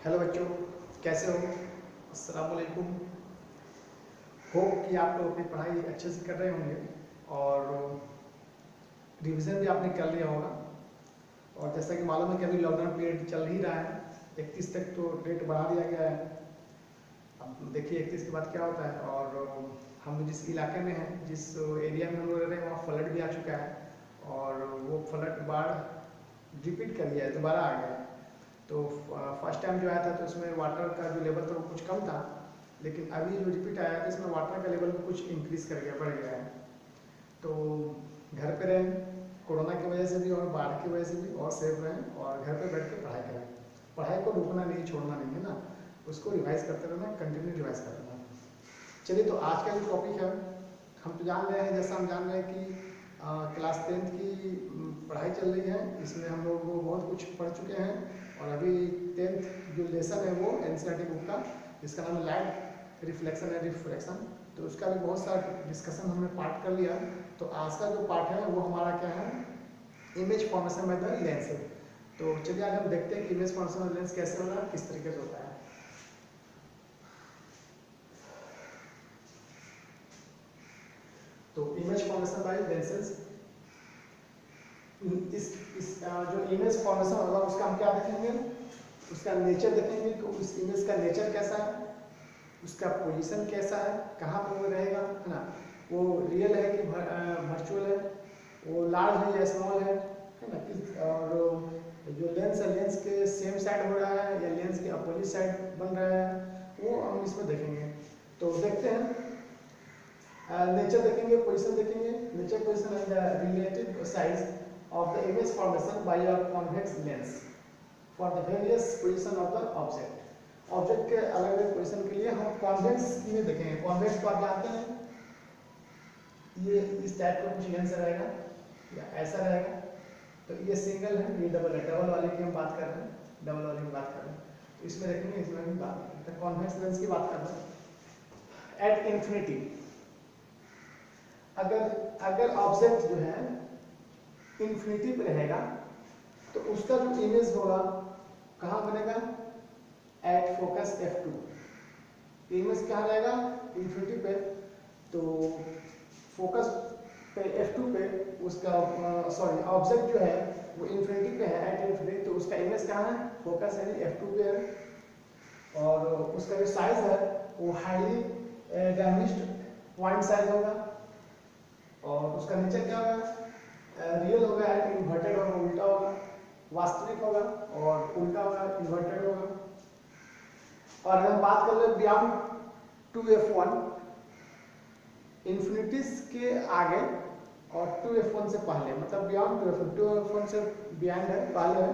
Hello बच्चों, कैसे हो? अस्सलाम वालेकुम। होप कि आप लोग अपनी पढ़ाई अच्छे से कर रहे होंगे और रिवीजन भी आपने कर लिया होगा। और जैसा कि मालूम है कि अभी लॉकडाउन पीरियड चल ही रहा है, 31 तक तो डेट बढ़ा दिया गया है। अब देखिए 31 के बाद क्या होता है। और हम जिस इलाके में हैं, जिस एरिया में हम लोग रह रहे हैं, वहाँ फ्लड भी आ चुका है और वो फ्लड बाढ़ रिपीट कर लिया है, दोबारा आ गया है। तो फर्स्ट टाइम जो आया था तो इसमें वाटर का जो लेवल था वो कुछ कम था, लेकिन अभी जो रिपीट आया था इसमें वाटर का लेवल भी कुछ इंक्रीज कर गया, बढ़ गया है। तो घर पे रहें, कोरोना की वजह से भी और बाढ़ की वजह से भी, और सेफ रहें और घर पे बैठ के पढ़ाई करें। पढ़ाई को रुकना नहीं, छोड़ना नहीं है ना, उसको रिवाइज करते रहना, कंटिन्यू रिवाइज करना। चलिए, तो आज का जो टॉपिक है, हम तो जान रहे हैं, जैसा हम जान रहे हैं कि क्लास 10th की पढ़ाई चल रही है। इसमें हम लोग बहुत कुछ पढ़ चुके हैं और अभी 10th जो लेसन है वो एनसीईआरटी बुक का, जिसका नाम है लाइट रिफ्लेक्शन एंड रिफ्रैक्शन, तो उसका भी बहुत सारा डिस्कशन हमने पार्ट कर लिया। तो आज का जो पार्ट है वो हमारा क्या है, image formation by the lens है। तो चलिए आज हम देखते हैं कि इमेज फॉर्मेशन बाय लेंस कैसे होगा, किस तरीके से होता है। तो इमेज फॉर्मेशन बाय लेंसेज, इस जो इमेज फॉर्मेशन होगा उसका हम क्या देखेंगे, उसका नेचर देखेंगे कि उस इमेज का नेचर कैसा है, उसका पोजीशन कैसा है, कहाँ पर वो रहेगा, है ना, वो रियल है कि वर्चुअल है, वो लार्ज है या स्मॉल है ना, और जो लेंस है, लेंस के सेम साइड हो रहा है या लेंस के अपोजिट साइड बन रहा है, वो हम इसमें देखेंगे। तो देखते हैं, नेचर देखेंगे, पोजीशन देखेंगे, nature, position and the relative size of the image formation by a convex lens for the various position of the object. Object के अलग अलग पोजीशन के लिए हम कॉन्वेक्स में देखेंगे। कॉन्वेक्स को आप जानते हैं, ये इस टाइप का कुछ लेंस रहेगा या ऐसा रहेगा। तो ये सिंगल है, ये डबल है। डबल वाले की हम बात कर रहे हैं, डबल वाले की बात कर रहे हैं, तो इसमें देखेंगे, इसमें भी बात करेंगे। तो कॉन्वेक्स लेंस की बात कर रहे हैं। एट इंफिनिटी, अगर ऑब्जेक्ट जो है इंफिनिटी पे रहेगा तो उसका जो इमेज होगा कहाँ बनेगा, एट फोकस f2। इमेज कहाँ रहेगा, इंफिनिटी पे, तो फोकस पे f2 पे उसका ऑब्जेक्ट जो है वो इंफिनिटी पे है, एट इंफिनिटी, तो उसका इमेज कहाँ है, फोकस यानी f2 पे है। और उसका जो साइज है वो हाईली डायमेंस्ड पॉइंट साइज होगा। और उसका नेचर क्या होगा, रियल होगा, इन्वर्टेड होगा, उल्टा होगा, वास्तविक होगा और उल्टा होगा, इन्वर्टेड होगा। और अगर हम बात कर ले बियॉन्ड 2f1, इन्फिनिटीज के आगे और 2f1 से पहले, मतलब बियॉन्ड 2f1 से बियॉन्ड है, पहले है,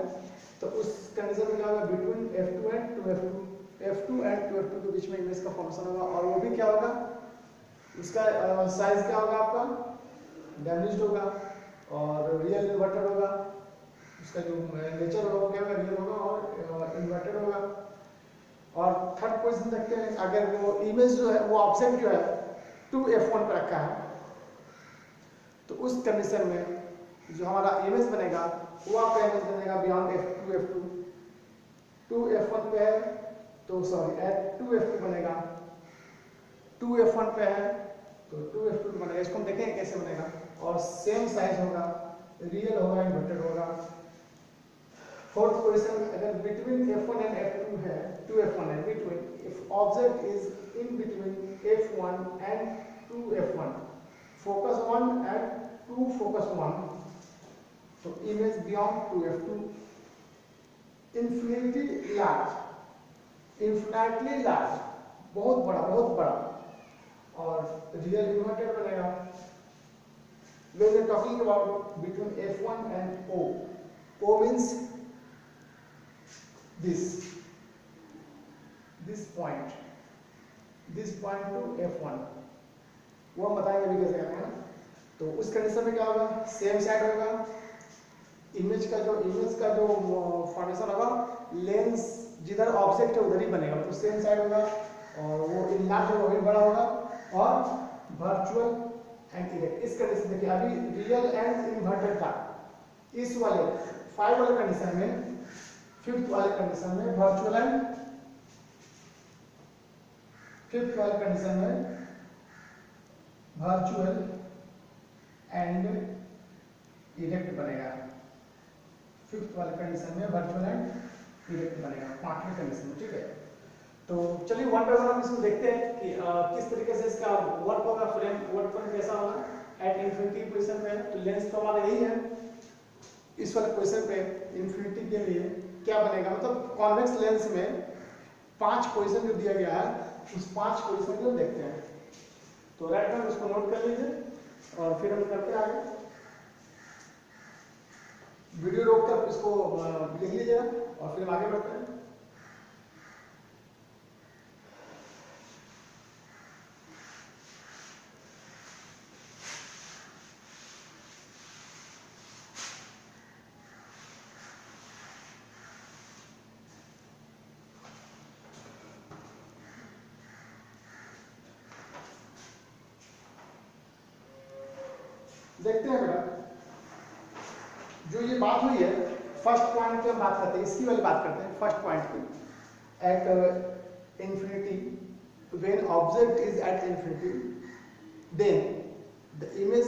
तो उस कंडीशन में क्या होगा, between f2 and 2f2, f2 and 2f2 के बीच में इमेज का फॉर्मेशन होगा। और वो भी क्या होगा, उसका साइज क्या होगा, आपका डैमेज्ड होगा और रियल इन्वर्टेड होगा। उसका जो नेचर होगा वो क्या होगा, रियल होगा और इन्वर्टेड होगा। और थर्ड पोजीशन देखते हैं, अगर वो इमेज जो है, वो ऑब्जेक्ट जो है 2f1 पर रखा है, तो उस कंडीशन में जो हमारा इमेज बनेगा वो आपका इमेज बनेगा बियॉन्ड f2 2f1 पे है, तो सॉरी एट 2f2 बनेगा, 2f1 पे है तो 2f2 बनेगा। इसको हम देखेंगे कैसे बनेगा। और सेम साइज होगा, रियल होगा, इन्वर्टेड होगा। फोर्थ पोजीशन, अगर बिटवीन f1 एंड f2 है, 2f1 है, between, if object is in between f1 and 2f1, focus 1 and 2 focus 1, तो image beyond 2f2, infinitely large, infinitely large, बहुत बड़ा, बहुत बड़ा, और रियल इन्वर्टेड बनेगा। When we are talking about between f1 and o means this point to f1, वो हम बताएंगे अभी कैसे करना है। तो उस कंडीशन में क्या होगा, सेम साइड होगा, इमेज का जो फॉर्मेशन होगा, लेंस जिधर ऑब्जेक्ट है उधर ही बनेगा, तो सेम साइड होगा और वो इनलार्ज होगा, वही बड़ा होगा और वर्चुअल एंड इरेक्ट। इस कंडीशन देखिए, अभी रियल एंड इन्वर्टेड था, इस वाले 5 वाले कंडीशन में, 5th वाले कंडीशन में वर्चुअल एंड फिफ्थ वाली कंडीशन में वर्चुअल एंड इरेक्ट बनेगा। फिफ्थ वाली कंडीशन में वर्चुअल एंड इरेक्ट बनेगा पांचवी कंडीशन में, ठीक है। तो चलिए वन बाय वन हम इसको देखते हैं कि किस तरीके से इसका वर्क होगा, फ्रेम वर्क पर कैसा होगा एट इंफिनिटी पोजीशन पे। तो लेंस तो हमारा यही है, इस वाले पोजीशन पे इंफिनिटी के लिए क्या बनेगा, मतलब कॉन्वेक्स लेंस में 5 पोजीशन जो दिया गया है उस 5 पोजीशन को देखते हैं। तो राइट में उसको नोट कर लीजिए और फिर हम करते आगे। वीडियो रोककर इसको लिख लीजिएगा और फिर हम आगे बढ़ते हैं। देखते हैं बेटा, जो ये बात हुई है फर्स्ट पॉइंट की हम बात करते हैं, इसकी वाली बात करते हैं फर्स्ट पॉइंट की। At infinity when object is at infinity then the image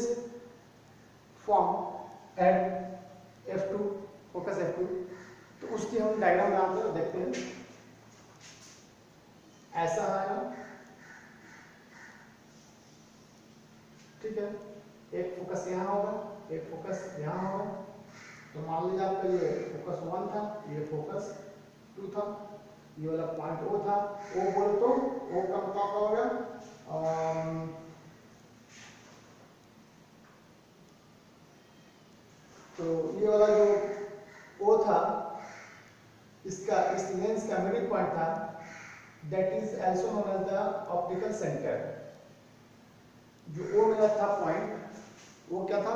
form at f2 focus f2। तो उसकी हम डायग्राम बनाते हैं, देखते हैं। ऐसा आएगा, ठीक है। एक फोकस यहाँ होगा, एक फोकस यहाँ होगा। तो मान लीजिए आपका ये फोकस 1 था, ये फोकस 2 था, ये वाला पॉइंट O था। O बोले तो O का मतलब क्या हो गया, तो ये वाला जो O था इसका इस लेंस का मिडिल पॉइंट था, that is also known as the optical centre. जो O मेरा था पॉइंट, वो क्या था,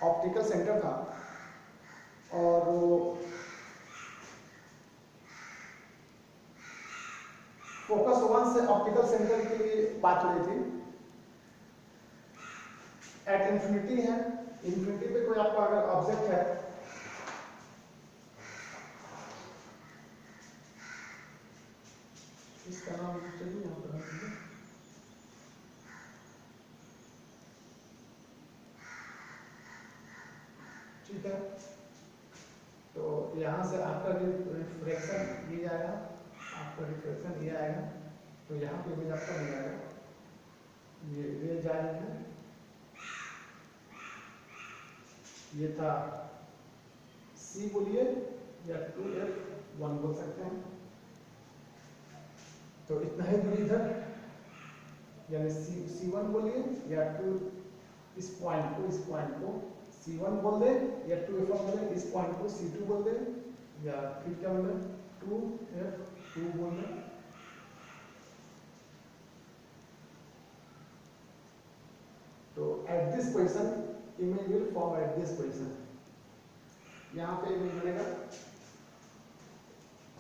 ऑप्टिकल सेंटर था। और फोकस 1 से ऑप्टिकल सेंटर के लिए बात हो रही थी। एट इंफिनिटी है, इंफिनिटी पे कोई आपका अगर ऑब्जेक्ट है, इसका नाम चलिए यहाँ पर ठीक है। तो यहाँ से आपका रिफ्रैक्शन ये आएगा, आपका रिफ्रैक्शन ये आएगा। तो यहाँ पे इमेज आपका बन जाएगा, ये जाएगा, ये था C बोलिए या 2F1 बोल सकते हैं। तो इतना ही दूरी इधर, यानी C1 बोलिए या 2, इस पॉइंट को C1 बोल दे या 2F1 बोल दे, इस पॉइंट को C2 बोल दे या फिर क्या बोल दे 2F2 बोल दे। तो at this position image will form at this position, यहाँ पे इमेज बनेगा,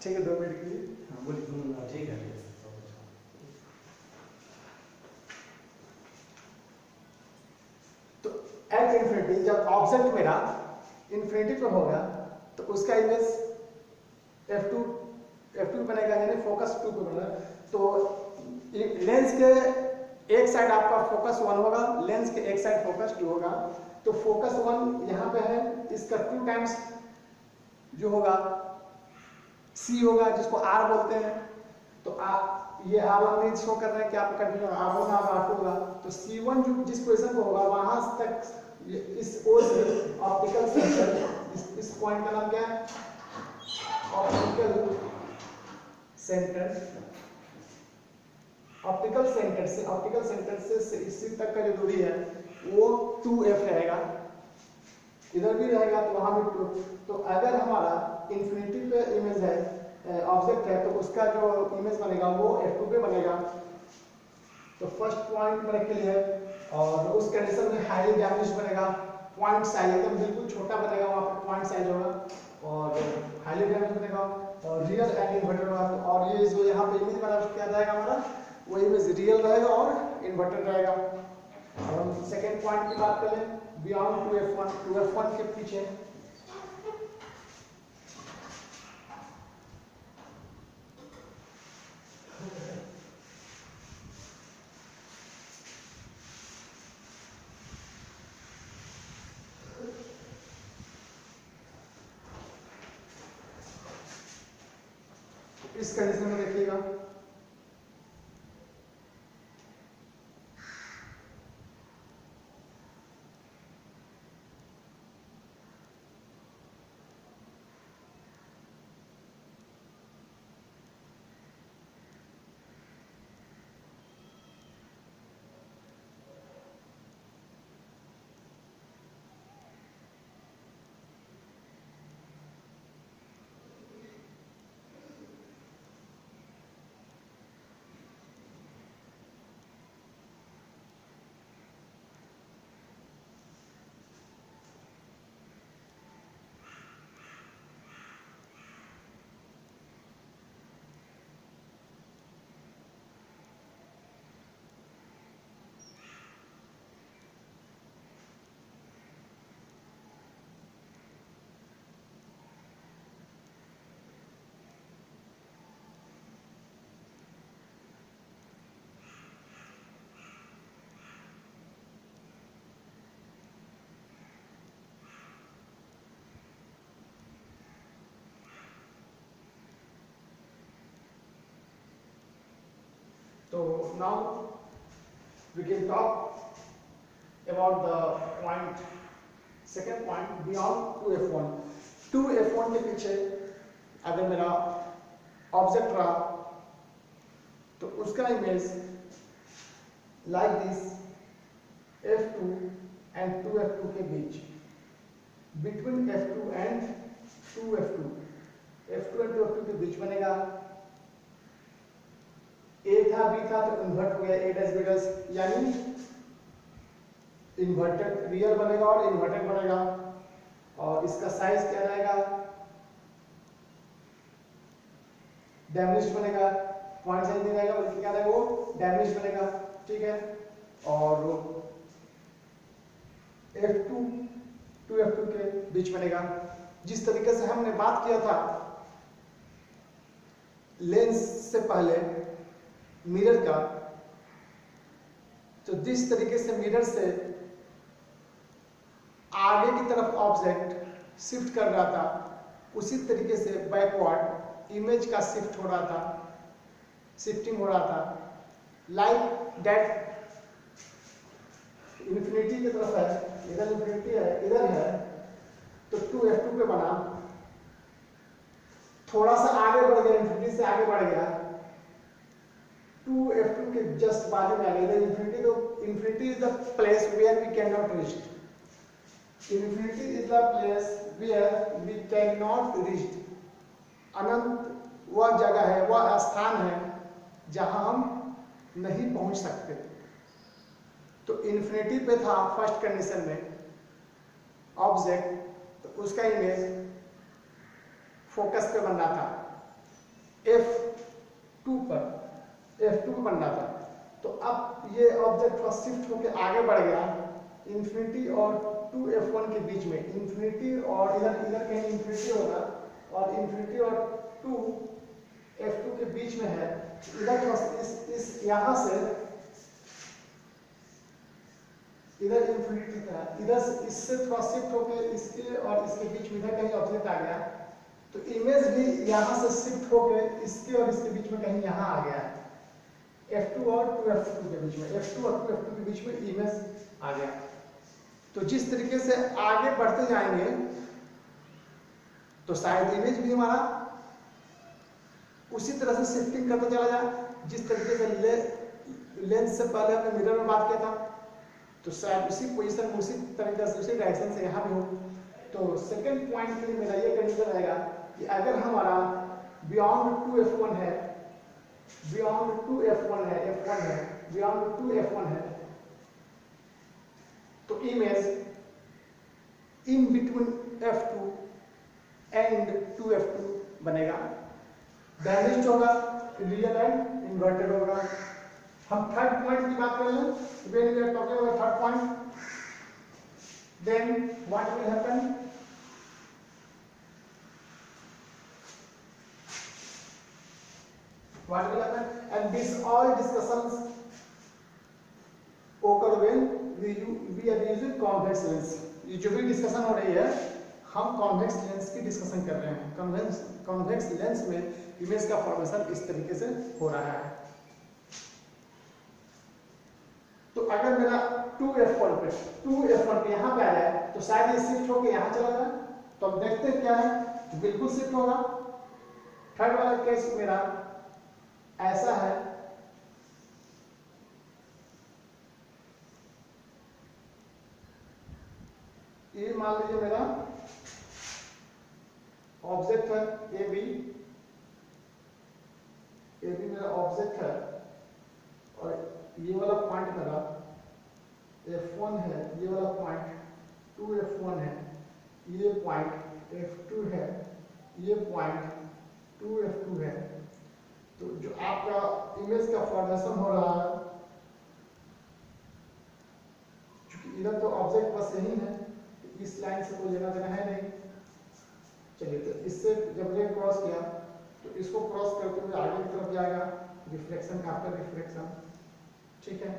ठीक है। 2 मिनट के लिए हाँ बोलिए। ठीक है। एट इंफिनिटी जब ऑब्जेक्ट मेरा इंफिनिटी पे होगा तो उसका इमेज f2 बनेगा, यानी फोकस 2 पे बनेगा। तो लेंस के एक साइड आपका फोकस 1 होगा, लेंस के एक साइड फोकस 2 होगा। तो फोकस 1 यहाँ पे है, इसका 2 टाइम्स जो होगा C होगा, जिसको R बोलते हैं। तो ये R1 नहीं शो कर रहे हैं कि आपको कंफ्यूजन, R1 R2 होगा। तो C1 जो जिस पोजीशन पे होगा वहां तक इस O से ऑप्टिकल सेंटर, इस पॉइंट का नाम क्या है, ऑप्टिकल सेंटर। ऑप्टिकल सेंटर से इसी तक का जो दूरी है वो 2F रहेगा, इधर भी रहेगा तो वहां भी 2। तो अगर हमारा इंफिनिटी पे इमेज है, ऑब्जेक्ट है, तो उसका जो इमेज बनेगा वो f2 पे बनेगा। तो फर्स्ट पॉइंट मेरे के लिए, और उस कंडीशन में हाईली डैमेज बनेगा, पॉइंट साइज एकदम बिल्कुल छोटा बनेगा, वहाँ पे पॉइंट साइज होगा और हाईली डैमेज बनेगा और रियल एंड इन्वर्टेड होगा। और ये जो यहाँ पे इमेज बना क्या रहेगा हमारा, वो इमेज रियल रहेगा और इन्वर्टेड रहेगा। अब हम सेकेंड पॉइंट की बात करें, बियॉन्ड 2F1 के पीछे। इस कंडीशन में देखिएगा, तो now we can talk about the point, second point, beyond 2f1. 2f1 के पीछे अगर मेरा ऑब्जेक्ट रहा तो उसका image like this f2 and 2f2 के बीच, between f2 and 2f2, f2 and 2f2 के बीच बनेगा। A था B था तो इन्वर्ट हो गया A डैश B डैश, यानी इन्वर्टेड रियल बनेगा और इन्वर्टेड बनेगा। और इसका साइज क्या रहेगा, डैमेज्ड बनेगा, पॉइंट साइज नहीं रहेगा बल्कि क्या रहेगा, वो डैमेज्ड बनेगा, ठीक है। और F2 2F2 के बीच बनेगा। जिस तरीके से हमने बात किया था लेंस से पहले मिरर का, तो जिस तरीके से मिरर से आगे की तरफ ऑब्जेक्ट शिफ्ट कर रहा था उसी तरीके से बैकवर्ड इमेज का शिफ्ट हो रहा था, शिफ्टिंग हो रहा था। लाइक दैट इन्फिनिटी की तरफ है, इधर इन्फिनिटी है, इधर है, तो 2f2 पे बना, थोड़ा सा आगे बढ़ गया, इन्फिनिटी से आगे बढ़ गया, 2f2 के जस्ट बाजू में आ गया इन्फिनिटी। तो infinity is the place where we can not reach, infinity is the place where we can not reach. अनंत वह जगह है, वह स्थान है जहां हम नहीं पहुंच सकते। तो इन्फिनिटी पे था फर्स्ट कंडीशन में ऑब्जेक्ट, तो उसका इमेज फोकस पे बन रहा था, f2 पर, f2 पे बन रहा था। तो अब ये ऑब्जेक्ट थोड़ा शिफ्ट होकर आगे बढ़ गया इन्फिनिटी और 2f1 के बीच में, इन्फिनिटी और इधर कहीं इन्फिनिटी होगा और इन्फिनिटी और 2f2 के बीच में है। इधर इस यहाँ से इधर इन्फिनिटी था, इधर इससे थोड़ा शिफ्ट होकर इसके और इसके बीच में इधर कहीं ऑब्जेक्ट आ गया, तो इमेज भी यहाँ से शिफ्ट होकर इसके और इसके बीच में कहीं यहाँ आ गया है, f2 और 2f2 के बीच में, f2 और 2f2 के बीच में इमेज आ गया। तो जिस तरीके से आगे बढ़ते जाएंगे तो शायद इमेज भी हमारा उसी तरह से शिफ्टिंग करता चला जाए जिस तरीके से लेंस से पहले हमने मिरर में बात किया था, तो शायद उसी पोजीशन में, उसी तरीके से, उसी डायरेक्शन से यहाँ भी हो। तो सेकंड पॉइंट के लिए मेरा ये कंडीशन रहेगा कि अगर हमारा बियॉन्ड 2f1 है, बियॉन्ड 2f1 है, f1 है, बियॉन्ड 2f1 है, तो image in between f2 and 2f2 बनेगा, डैमेज्ड होगा, रियल एंड इन्वर्टेड होगा। हम थर्ड पॉइंट की बात कर लें, when we are talking about third point, then what will happen? What will happen? And this all discussions occur when we are using convex lens. ये जो भी डिस्कशन हो रही है हम कॉन्वेक्स लेंस की डिस्कशन कर रहे हैं। कॉन्वेक्स लेंस में इमेज का फॉर्मेशन इस तरीके से हो रहा है। तो अगर मेरा 2f1 पे यहाँ पे आ जाए तो शायद ये शिफ्ट होकर यहाँ चला जाए, तो अब देखते हैं क्या है, तो बिल्कुल शिफ्ट होगा। थर्ड वाला केस मेरा ऐसा है, ये मान लीजिए मेरा ऑब्जेक्ट है ए बी मेरा ऑब्जेक्ट है, और ये वाला पॉइंट मेरा f1 है, ये वाला पॉइंट 2f1 है, ये पॉइंट f2 है, ये पॉइंट 2f2 है। तो जो आपका इमेज का फॉर्मेशन हो रहा है, क्योंकि इधर तो ऑब्जेक्ट बस यही है, इस लाइन से कोई लेना देना है नहीं। चलिए, तो इससे जब ये क्रॉस किया तो इसको क्रॉस करते हुए आगे की तरफ जाएगा, रिफ्लेक्शन आफ्टर रिफ्लेक्शन, ठीक है।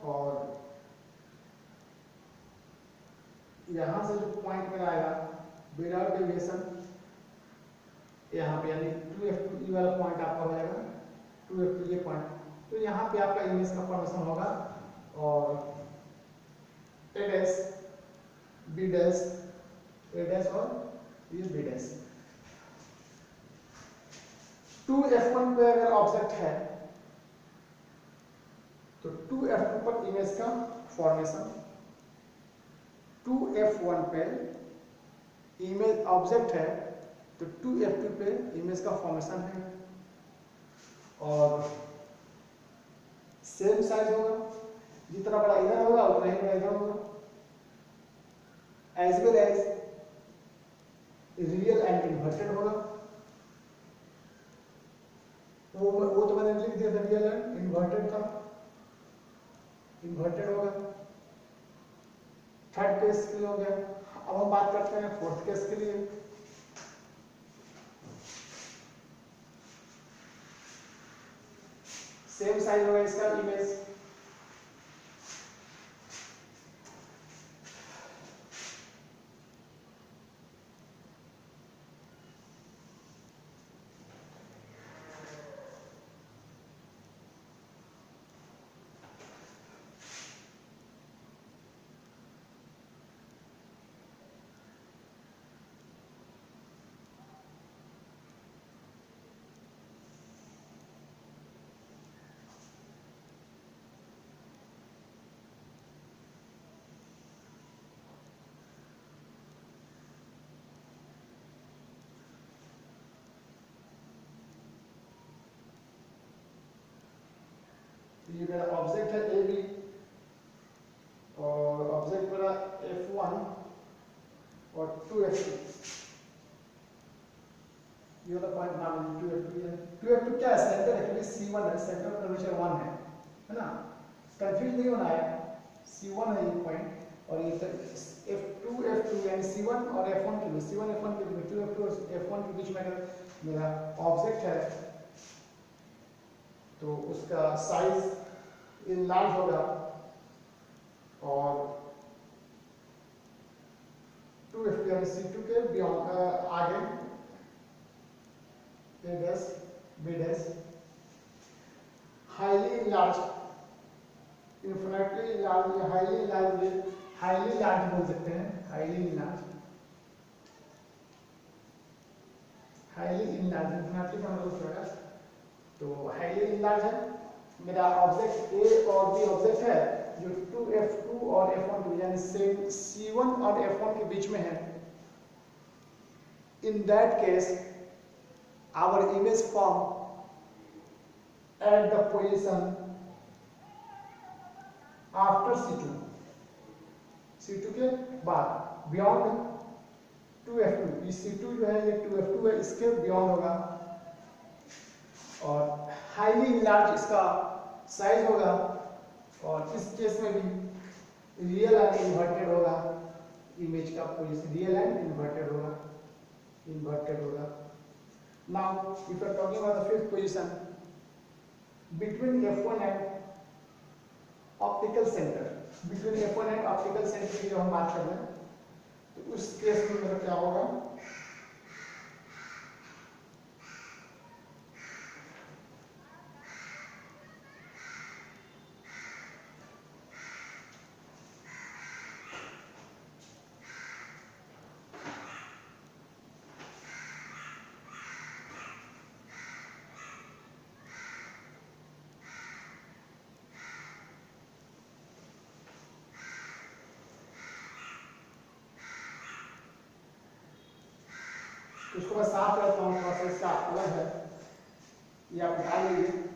और यहां से जो पॉइंट में आएगा विदाउट डेविएशन, यहाँ पे यानी 2f2 ये वाला पॉइंट आपका हो जाएगा, 2f2 ये पॉइंट, तो यहाँ पे आपका इमेज का फॉर्मेशन होगा। और a dash b dash a dash और ये b डैश। 2f1 पे अगर ऑब्जेक्ट है तो 2f2 पर इमेज का फॉर्मेशन, 2f1 पे इमेज ऑब्जेक्ट है तो 2f2 पे इमेज का फॉर्मेशन है। और सेम साइज होगा, जितना बड़ा इधर होगा उतना ही बड़ा इधर होगा, as well as real and inverted होगा। वो तो मैंने लिख दिया था, रियल एंड इन्वर्टेड था, इन्वर्टेड होगा। थर्ड केस के लिए हो गया। अब हम बात करते हैं फोर्थ केस के लिए। सेम साइज होगा इसका इमेज, ये मेरा ऑब्जेक्ट है ए बी, और ऑब्जेक्ट मेरा f1 और 2f2, ये वाला पॉइंट मान लीजिए 2f2 है। 2f2 क्या है? सेंटर एक्चुअली c1 है, सेंटर ऑफ कर्वेचर 1 है ना, कंफ्यूज नहीं होना है। c1 है ये पॉइंट, और ये f2 यानी c1 और f1 के बीच, c1 f1 के बीच, 2f2 और f1 के बीच में अगर मेरा ऑब्जेक्ट है तो उसका साइज इनलार्ज होगा, और 2f2 यानी c2 के बियॉन्ड आगे a dash b dash, highly enlarge, infinitely enlarge या हाईली इनलार्ज बोल सकते हैं, हाईली इनलार्ज इन्फिनिटली का मतलब क्या है? तो हाईली इनलार्ज है मेरा ऑब्जेक्ट ए और बी ऑब्जेक्ट है जो 2f2 और f1 यानी c1 और f1 के बीच में है। In that case our image form at the position after c2 के बाद बियॉन्ड 2f2, ये c2 जो है ये 2f2 है, इसके बियॉन्ड होगा, और हाईली इनलार्ज इसका साइज होगा, और इस केस में भी रियल एंड इन्वर्टेड होगा, इमेज का पोजीशन रियल एंड इन्वर्टेड होगा। Now if you are talking about the fifth position between f1 and optical centre, की जो हम बात कर रहे हैं, तो उस केस में मेरा क्या होगा, तो इसको मैं साफ करता हूँ, थोड़ा सा इसका अलग है, ये आप निकाल लीजिए।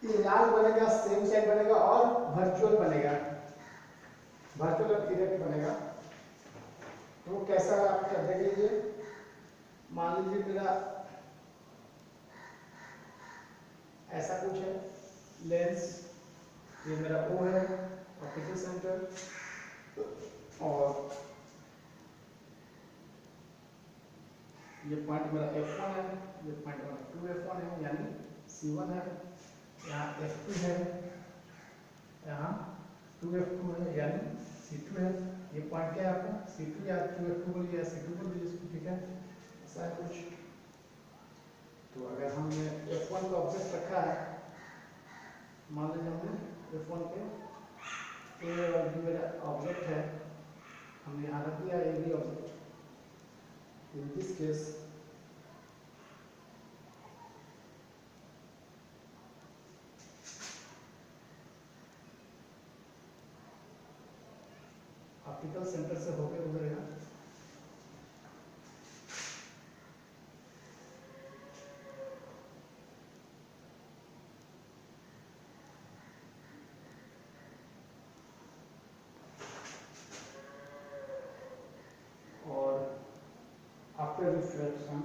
ये लाल बनेगा, सेम साइड बनेगा और वर्चुअल बनेगा, वर्चुअल और इरेक्ट बनेगा। तो वो कैसा है आप देख लीजिए। मान लीजिए मेरा ऐसा कुछ है लेंस, ये मेरा O है ऑप्टिकल सेंटर, और ये पॉइंट मेरा F1 है, ये पॉइंट मेरा 2F1 है यानी C1 है, यहाँ F2 है, यहाँ 2F2 है यानी C2 है। ये पॉइंट क्या है आपका C2 या 2F2 बोलिए या C2 बोलिए इसको, ठीक है, ऐसा है कुछ। तो अगर हमने F1 का ऑब्जेक्ट रखा है, मान लीजिए हमने F1 पे ए और बी मेरा ऑब्जेक्ट है, हमने यहाँ रख दिया A B object. In this case optical centre से होकर गुजरेगा, और after reflection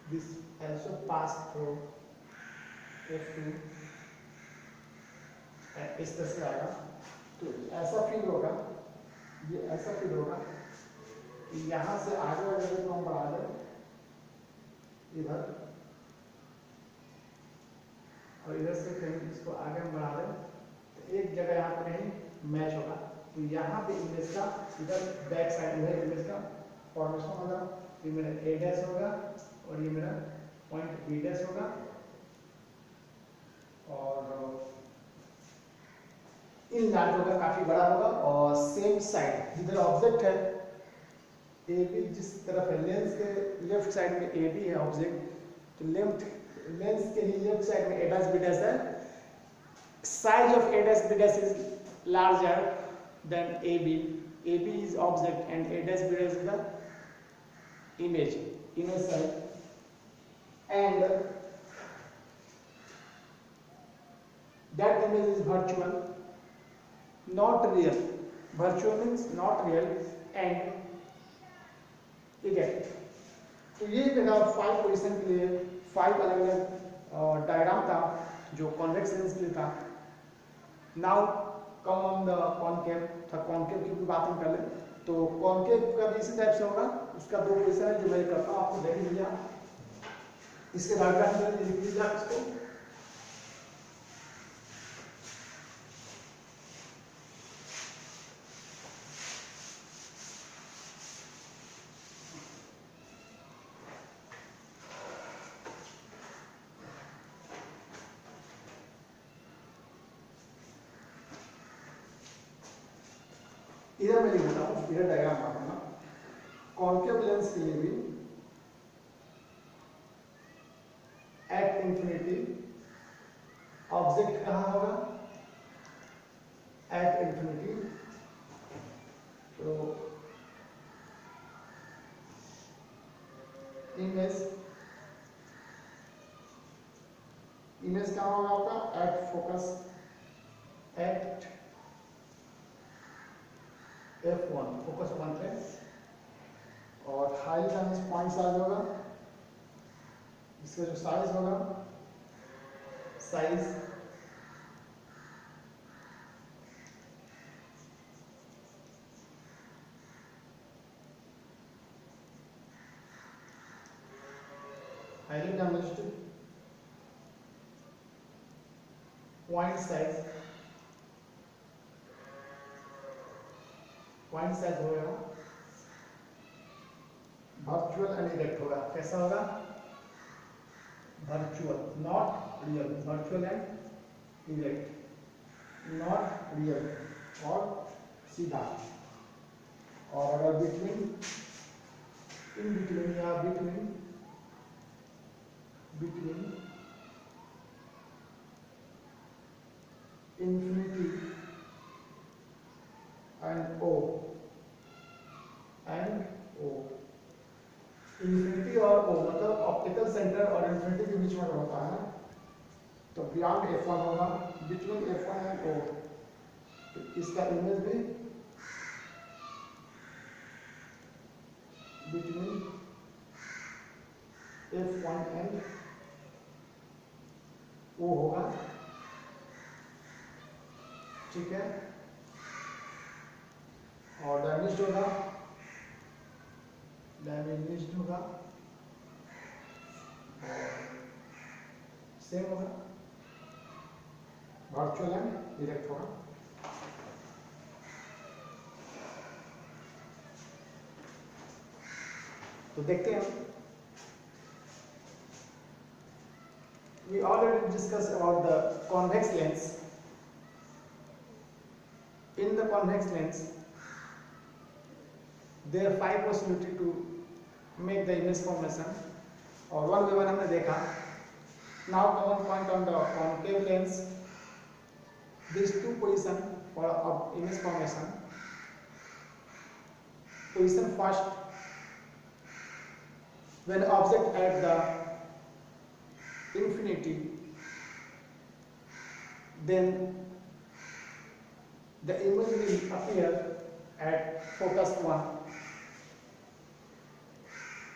this also pass through F2, इस तरह से आएगा। तो ऐसा फील होगा, ये ऐसा फील होगा कि यहाँ से आगे अगर हम बढ़ा दें इधर, और इधर से कहीं इसको आगे हम बढ़ा दें तो एक जगह यहाँ पर कहीं मैच होगा। तो यहाँ पे इमेज का इधर बैक साइड में इमेज का फॉर्मेशन होगा। ये मेरा ए डैश होगा और ये मेरा पॉइंट बी डैश होगा, और इन लार्ज होगा, काफी बड़ा होगा, और सेम साइड जिधर ऑब्जेक्ट है ए बी, जिस तरफ है लेंस के लेफ्ट साइड में ए बी है ऑब्जेक्ट, तो लेंस के ही लेफ्ट साइड में ए डैश बी डैश है। Size of A dash B dash is larger than A B is object and a dash b dash is the image side, and that image is virtual, not real. Virtual means not real and erect. तो ये मेरा 5 position के लिए 5 अलग अलग diagram था जो convex lens के लिए था। Now come on the concave, था कॉनकेव की भी बात हम कर लें। तो कॉनकेव का भी इसी टाइप से होगा, उसका 2 पोजीशन है जो मैं करता हूँ, आपको देख लीजिए। इसके डायग्राम में लिख लीजिए आप इसको। इधर मैं लिख देता हूँ, इधर डायग्राम बनाऊंगा। कॉनकेव लेंस के लिए भी एट इंफिनिटी ऑब्जेक्ट कहाँ होगा, एट इंफिनिटी। तो इमेज कहाँ होगा आपका, at focus, eight F1 focus 1 पे, और हाई का मींस पॉइंट साइज होगा इसका जो साइज होगा, size highly damaged point size होगा वर्चुअल एंड इरेक्ट होगा। कैसा होगा? Virtual, not real, virtual and erect, not real और सीधा। और अगर बिटवीन, इन बिटवीन या between infinity and O, infinity और ओ मतलब ऑप्टिकल सेंटर और इंफिनिटी के बीच में होता है, तो बियॉन्ड F1 होगा, बिटवीन F1 एंड O। तो इसका इमेज भी बिटवीन F1 एंड O होगा, ठीक है। और डैमेज्ड होगा, सेम होगा, वर्चुअल एंड डायरेक्ट होगा। तो देखते हैं, we already discussed about the convex lens. In the convex lens there are 5 possibility to make the image formation, और 1 by 1 हमने देखा। Now common point on the concave lens, these 2 position for image formation. Position first, when object at the infinity, then the image will appear at focus 1,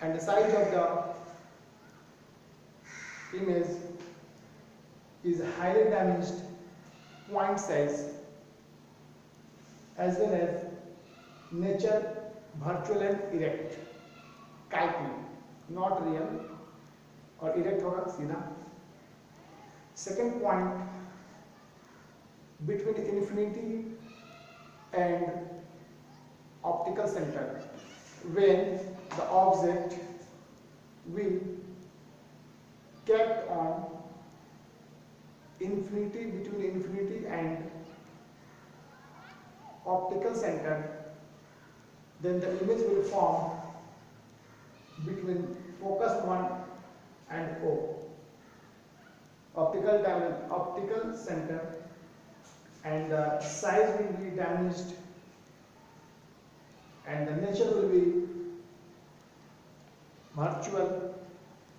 and the size of the image is highly damaged point size as well as nature virtual and erect, काल्पनिक, not real, और erect होगा सीधा। Second point, between infinity and optical center, when the object will kept on infinity, between infinity and optical center, then the image will form between focus 1 and O, optical center, and the size will be damaged and the nature will be virtual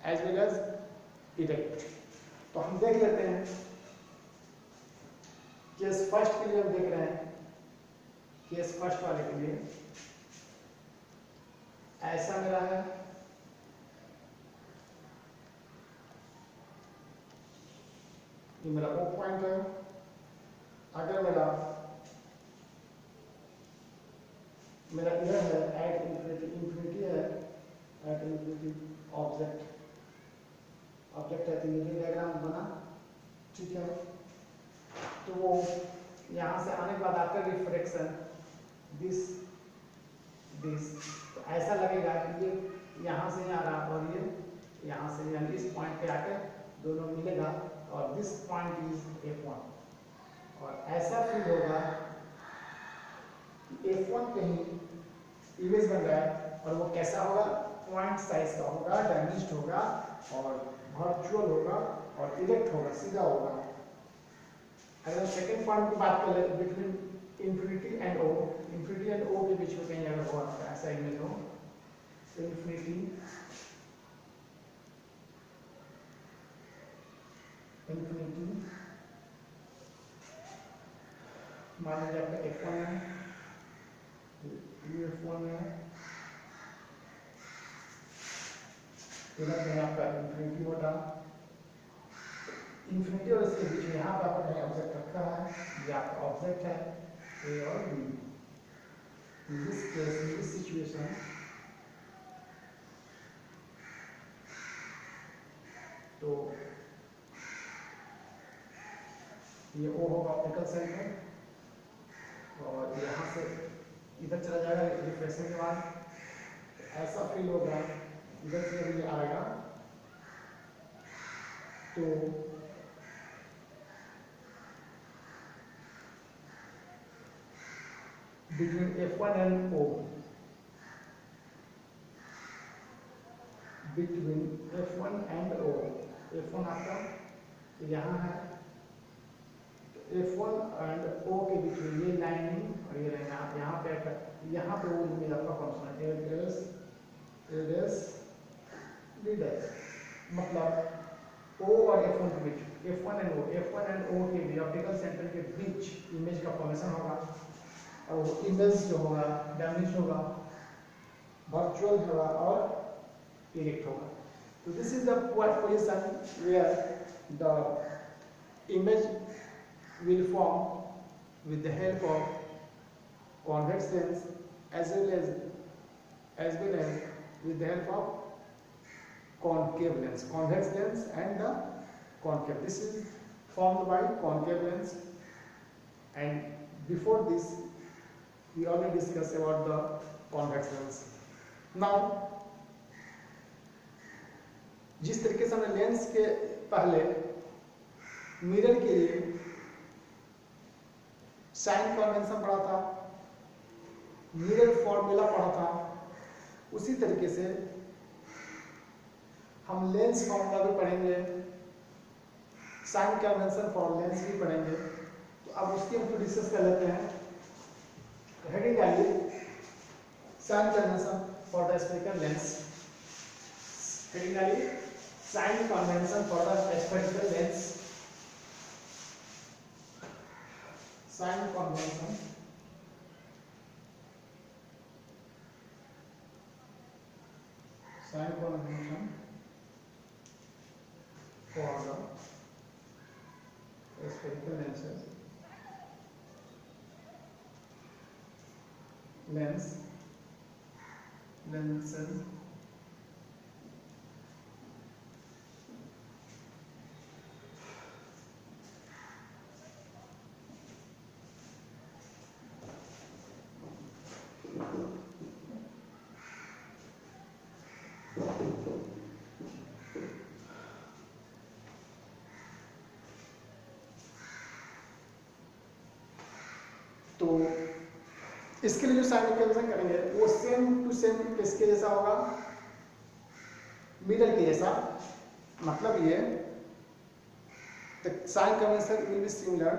as well as erect। तो हम देख लेते हैं, case first के लिए हम देख रहे हैं। केस फर्स्ट वाले के लिए ऐसा मेरा है, ये मेरा O पॉइंट है। अगर मेरा यह है एट इंफिनिटी है, एट इंफिनिटी ऑब्जेक्ट है, तो ये डायग्राम बना, ठीक है। तो वो यहाँ से आने के बाद आफ्टर रिफ्रैक्शन दिस तो ऐसा लगेगा कि ये यहाँ से आ रहा और ये यहाँ से, यानी इस पॉइंट पे आकर दोनों मिलेगा और दिस पॉइंट इज F1, और ऐसा फील होगा कि F1 कहीं इमेज बन रहा है, और वो कैसा होगा? पॉइंट साइज का होगा, डैमेज्ड होगा और वर्चुअल होगा और इरेक्ट होगा, सीधा होगा। अगर सेकंड पॉइंट की बात करें, between infinity and O, infinity and O के बीच में कहीं अगर हो ऐसा इमेज हो, तो इंफिनिटी मान लीजिए आपका F1 है, F1 है, इधर कहीं आपका इन्फिनिटी होता, इन्फिनिटी और इसके बीच में यहाँ पर आपका कहीं ऑब्जेक्ट रखा है, ये आपका ऑब्जेक्ट है ए और B. In this case, in this situation, तो ये ओ होगा ऑप्टिकल सेंटर और यहाँ से इधर चला जाएगा रिफ्लेक्शन के बाद, ऐसा फील होगा इधर से ये आएगा तो between F1 and O, between F1 and O, F1 आपका यहाँ है, F1 एंड O के बीच में ये लाइन और ये लाइन यहाँ पे वो इमेज आपका फंक्शन है A डैश B डैश, मतलब O और F1 के बीच, F1 एंड O के बीच ऑप्टिकल सेंटर के बीच इमेज का फॉर्मेशन होगा और वो इमेज जो होगा डायमेंशन होगा, वर्चुअल होगा और इरेक्ट होगा। तो this is the position where the image will form with the help of convex lens as well as with the help of concave lens, convex lens and the concave. This is formed by concave lens, and before this we already discussed about the convex lens. Now जिस तरीके से हमने lens के पहले mirror के लिए sign convention पढ़ा था, मिरर फॉर्मूला पढ़ा था, उसी तरीके से हम लेंस फॉर्मूला भी पढ़ेंगे, साइन कन्वेंशन फॉर लेंस भी पढ़ेंगे। तो अब उसकी हम डिस्कस कर लेते हैं। हेडिंग डालिए sign convention for the spherical lens, heading डालिए sign convention for the spherical lens, sign convention for the spherical lenses, lenses तो इसके लिए जो साइन कैलकुलेशन करेंगे वो सेम टू सेम किसके जैसा होगा, मिरर के जैसा। मतलब ये the sign convention will be similar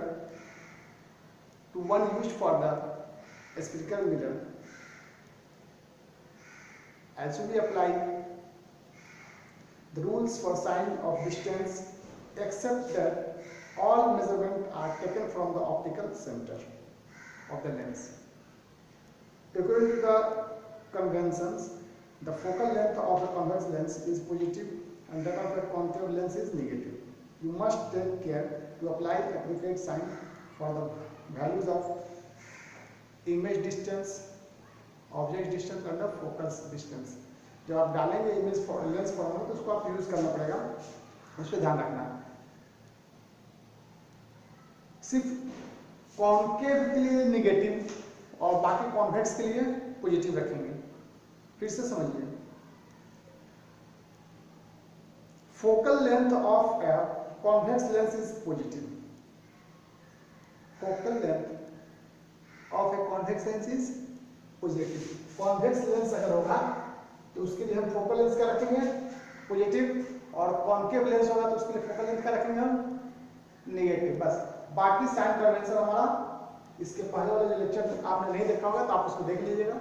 to one used for the spherical mirror, as we apply the rules for sign of distance, except that all measurements are taken from the optical center of the lens. According to the conventions, the focal length of the convex lens is positive and that of the concave lens is negative. You must take care to apply appropriate sign for the values of image distance, object distance and the focus distance. जब आप डालेंगे image lens formula तो उसको आप use करना पड़ेगा, उस पर ध्यान रखना। सिर्फ कॉन्केव के लिए नेगेटिव और बाकी कॉन्वेक्स के लिए पॉजिटिव रखेंगे। फिर से समझिए, focal length of a convex lens is positive, focal length of a convex lens is positive. Convex lens अगर होगा तो उसके लिए हम फोकल लेंथ का रखेंगे पॉजिटिव, और कॉन्केव लेंस होगा तो उसके लिए फोकल लेंथ का रखेंगे हम नेगेटिव। बस बाकी साइन कन्वेंशन हमारा इसके पहले वाले जो लेक्चर आपने नहीं देखा होगा तो आप उसको देख लीजिएगा।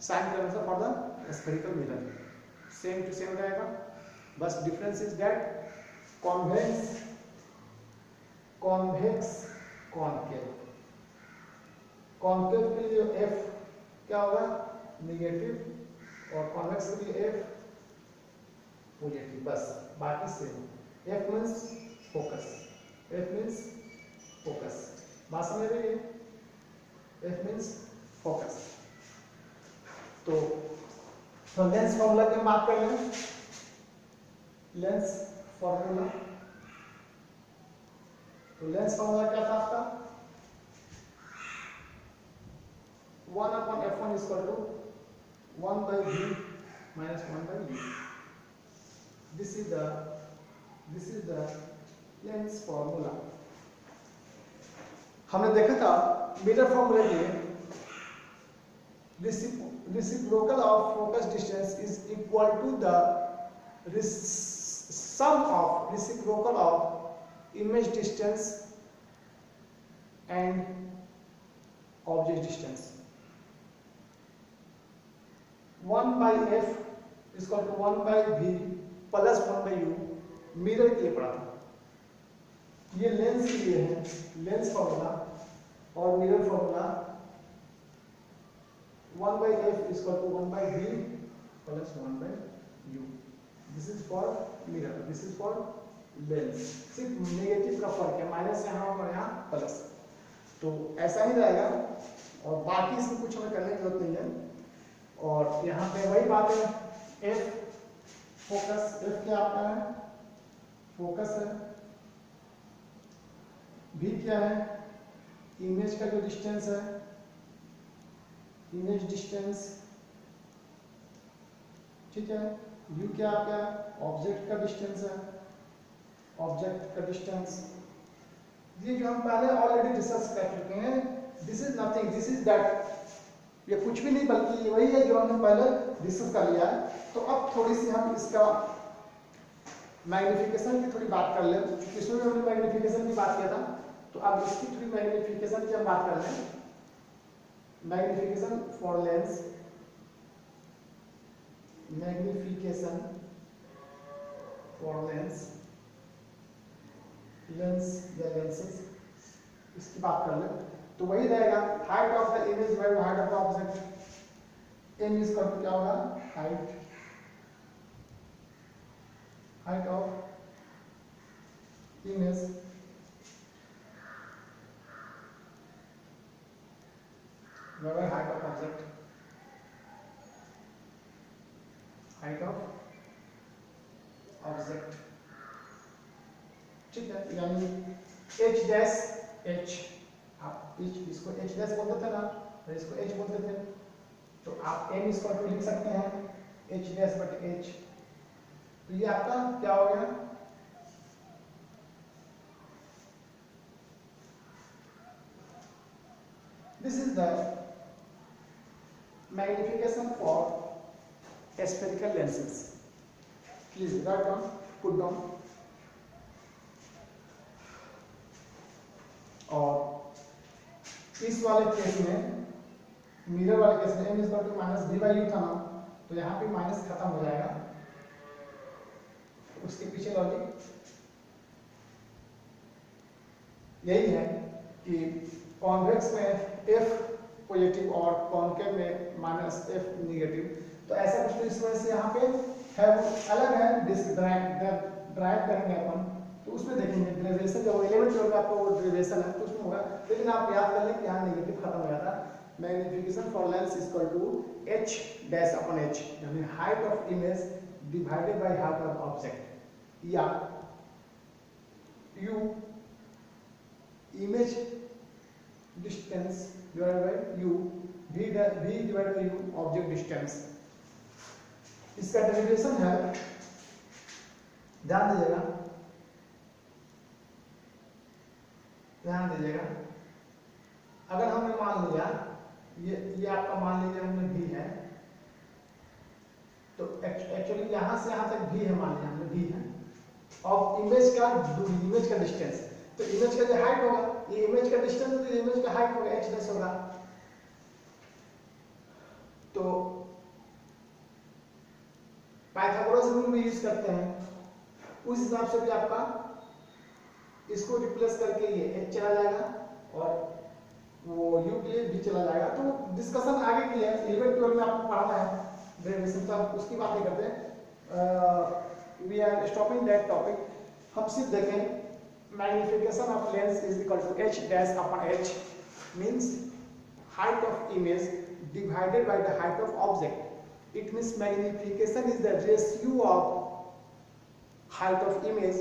Sign convention for the spherical mirror same to same रहेगा, बस difference is that convex concave. Concave के लिए जो एफ क्या होगा नेगेटिव, और कॉन्वेक्स के लिए एफ पॉजिटिव, बस बाकी same. F means focus, F means focus, बात समझ रही है? F means focus. तो लेंस फॉर्मूला की बात कर लें। लेंस फॉर्मूला, तो लेंस फॉर्मूला क्या था आपका? 1/f1 is equal to 1/v minus 1/u. This is the lens formula. हमने देखा था मिरर फॉर्मूला के reciprocal of focus distance is equal to the sum of reciprocal of image distance and object distance. 1/f is equal to 1/v plus 1/u mirror के लिए पढ़ा था। ये lens के लिए है, लेंस फॉर्मूला और mirror formula 1/f is equal to 1/v plus 1/u. This is for mirror, this is for lens. सिर्फ नेगेटिव का फर्क है, माइनस यहाँ और यहाँ प्लस, तो ऐसा ही रहेगा और बाकी इसमें कुछ हमें करने की जरूरत नहीं है। और यहाँ पे वही बात है, F फोकस, F क्या आपका है? फोकस है। V क्या है? इमेज का जो डिस्टेंस है, इमेज डिस्टेंस, ठीक है। U क्या आपका? ऑब्जेक्ट का डिस्टेंस है, ऑब्जेक्ट का डिस्टेंस। ये जो हम पहले ऑलरेडी डिस्कस कर चुके हैं, this is nothing, this is that, ये कुछ भी नहीं बल्कि वही है जो हमने पहले डिस्कस कर लिया है। तो अब थोड़ी सी हम इसका मैग्निफिकेशन की थोड़ी बात कर लें, क्योंकि इसमें हमने मैग्निफिकेशन की बात किया था, तो अब इसकी थोड़ी मैग्निफिकेशन की हम बात कर लें। Magnification for lens, magnification for lens, lens या लेंसेज, इसकी बात कर लें तो वही रहेगा height of the image by height of the object. M is equal to क्या होगा? Height, height of image by height of object, height of object, ठीक है। यानी h डैश h, आप इसको h डैश बोलते थे ना, और इसको h बोलते थे, तो आप m इसको लिख सकते हैं h डैश बट h। तो ये आपका क्या हो गया? This is the magnification for spherical lenses. Please write down, put down. और इस वाले केस में, मिरर वाले केस में m is equal to minus v by u था ना, तो यहाँ पे माइनस खत्म हो जाएगा। उसके पीछे लॉजिक यही है कि कॉन्वेक्स में f पॉजिटिव और कॉन्केव में माइनस f नेगेटिव, तो ऐसा कुछ, तो इस वजह से यहाँ पे है वो अलग है। ड्राइव करेंगे अपन तो उसमें देखेंगे डेरिवेशन, जब 11th लेवल में आपको वो डेरिवेशन है तो उसमें होगा, लेकिन आप याद कर लें कि यहाँ नेगेटिव खत्म हो जाता है। Magnification for lens is equal to h dash upon h, यानी height of image divided by height of object, या u image distance divided by u, v divided by u object distance. इसका derivation है, ध्यान दीजिएगा, ध्यान दीजिएगा। अगर हमने मान लिया ये आपका मान लीजिए हमने v है, तो एक्चुअली यहां से यहां तक v है, मान लिया हमने v है, और इमेज का दूरी, इमेज का डिस्टेंस, तो इमेज का जो हाइट होगा, ये इमेज का डिस्टेंस है, तो इमेज का हाइट होगा h डैश होगा। तो पाइथागोरस रूल में यूज करते हैं, उस हिसाब से भी आपका इसको रिप्लेस करके ये h चला जाएगा और वो u के लिए भी चला जाएगा। तो डिस्कशन आगे की है, 11th 12 में आपको पढ़ाना है डेरिवेशन, तो आप उसकी बात नहीं करते हैं। We are stopping that topic. हम सिर्फ देखें magnification of lens is equal to h dash upon h means height of image divided by the height of object. It means magnification is the ratio of height of image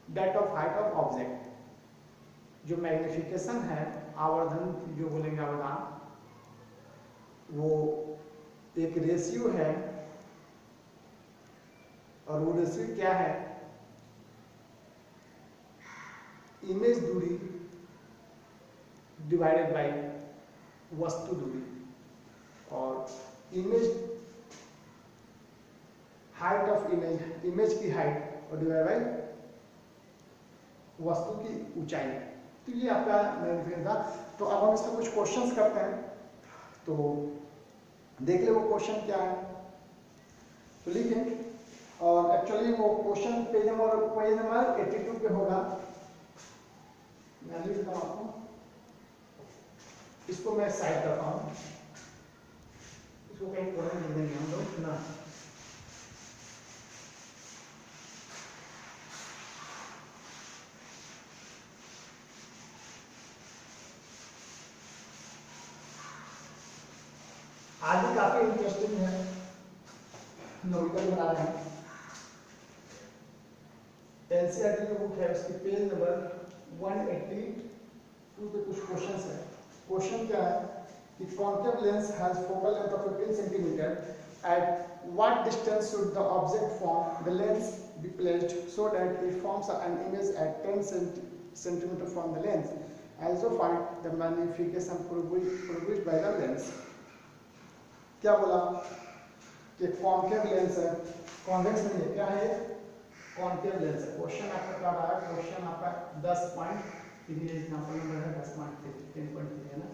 that of height of object. जो magnification है, आवर्धन जो बोलेंगे आवर्धन, वो एक ratio है और वो रेशियो क्या है? इमेज दूरी डिवाइडेड बाय वस्तु दूरी, और image height of image, image की हाइट और डिवाइड बाय वस्तु की ऊंचाई। तो ये आपका मैग्निफिकेशन था। तो अब हम इसमें कुछ क्वेश्चंस करते हैं, तो देख ले वो क्वेश्चन क्या है, तो लिखें। और एक्चुअली वो क्वेश्चन पेज नंबर 82 पे होगा। मैं लिख देता हूँ आपको, इसको मैं साइड करता हूँ, इसको कहीं कोने में देंगे हम लोग ना। आज भी काफी इंटरेस्टिंग है, नोटिकल बना रहे हैं। एनसीईआरटी की बुक है, उसकी पेज नंबर 182 पे कुछ क्वेश्चंस है। क्वेश्चन क्या है कि concave lens has focal length of 15 centimetre, at what distance should the object from the lens be placed so that it forms an image at 10 centimetre from the lens, also find the magnification produced by the lens. क्या बोला कि concave lens है, convex नहीं है, क्या है? Concave lens है। Question आपका क्या रहा है? क्वेश्चन आपका 10.3 एग्जांपल नंबर है, 10.3 है ना,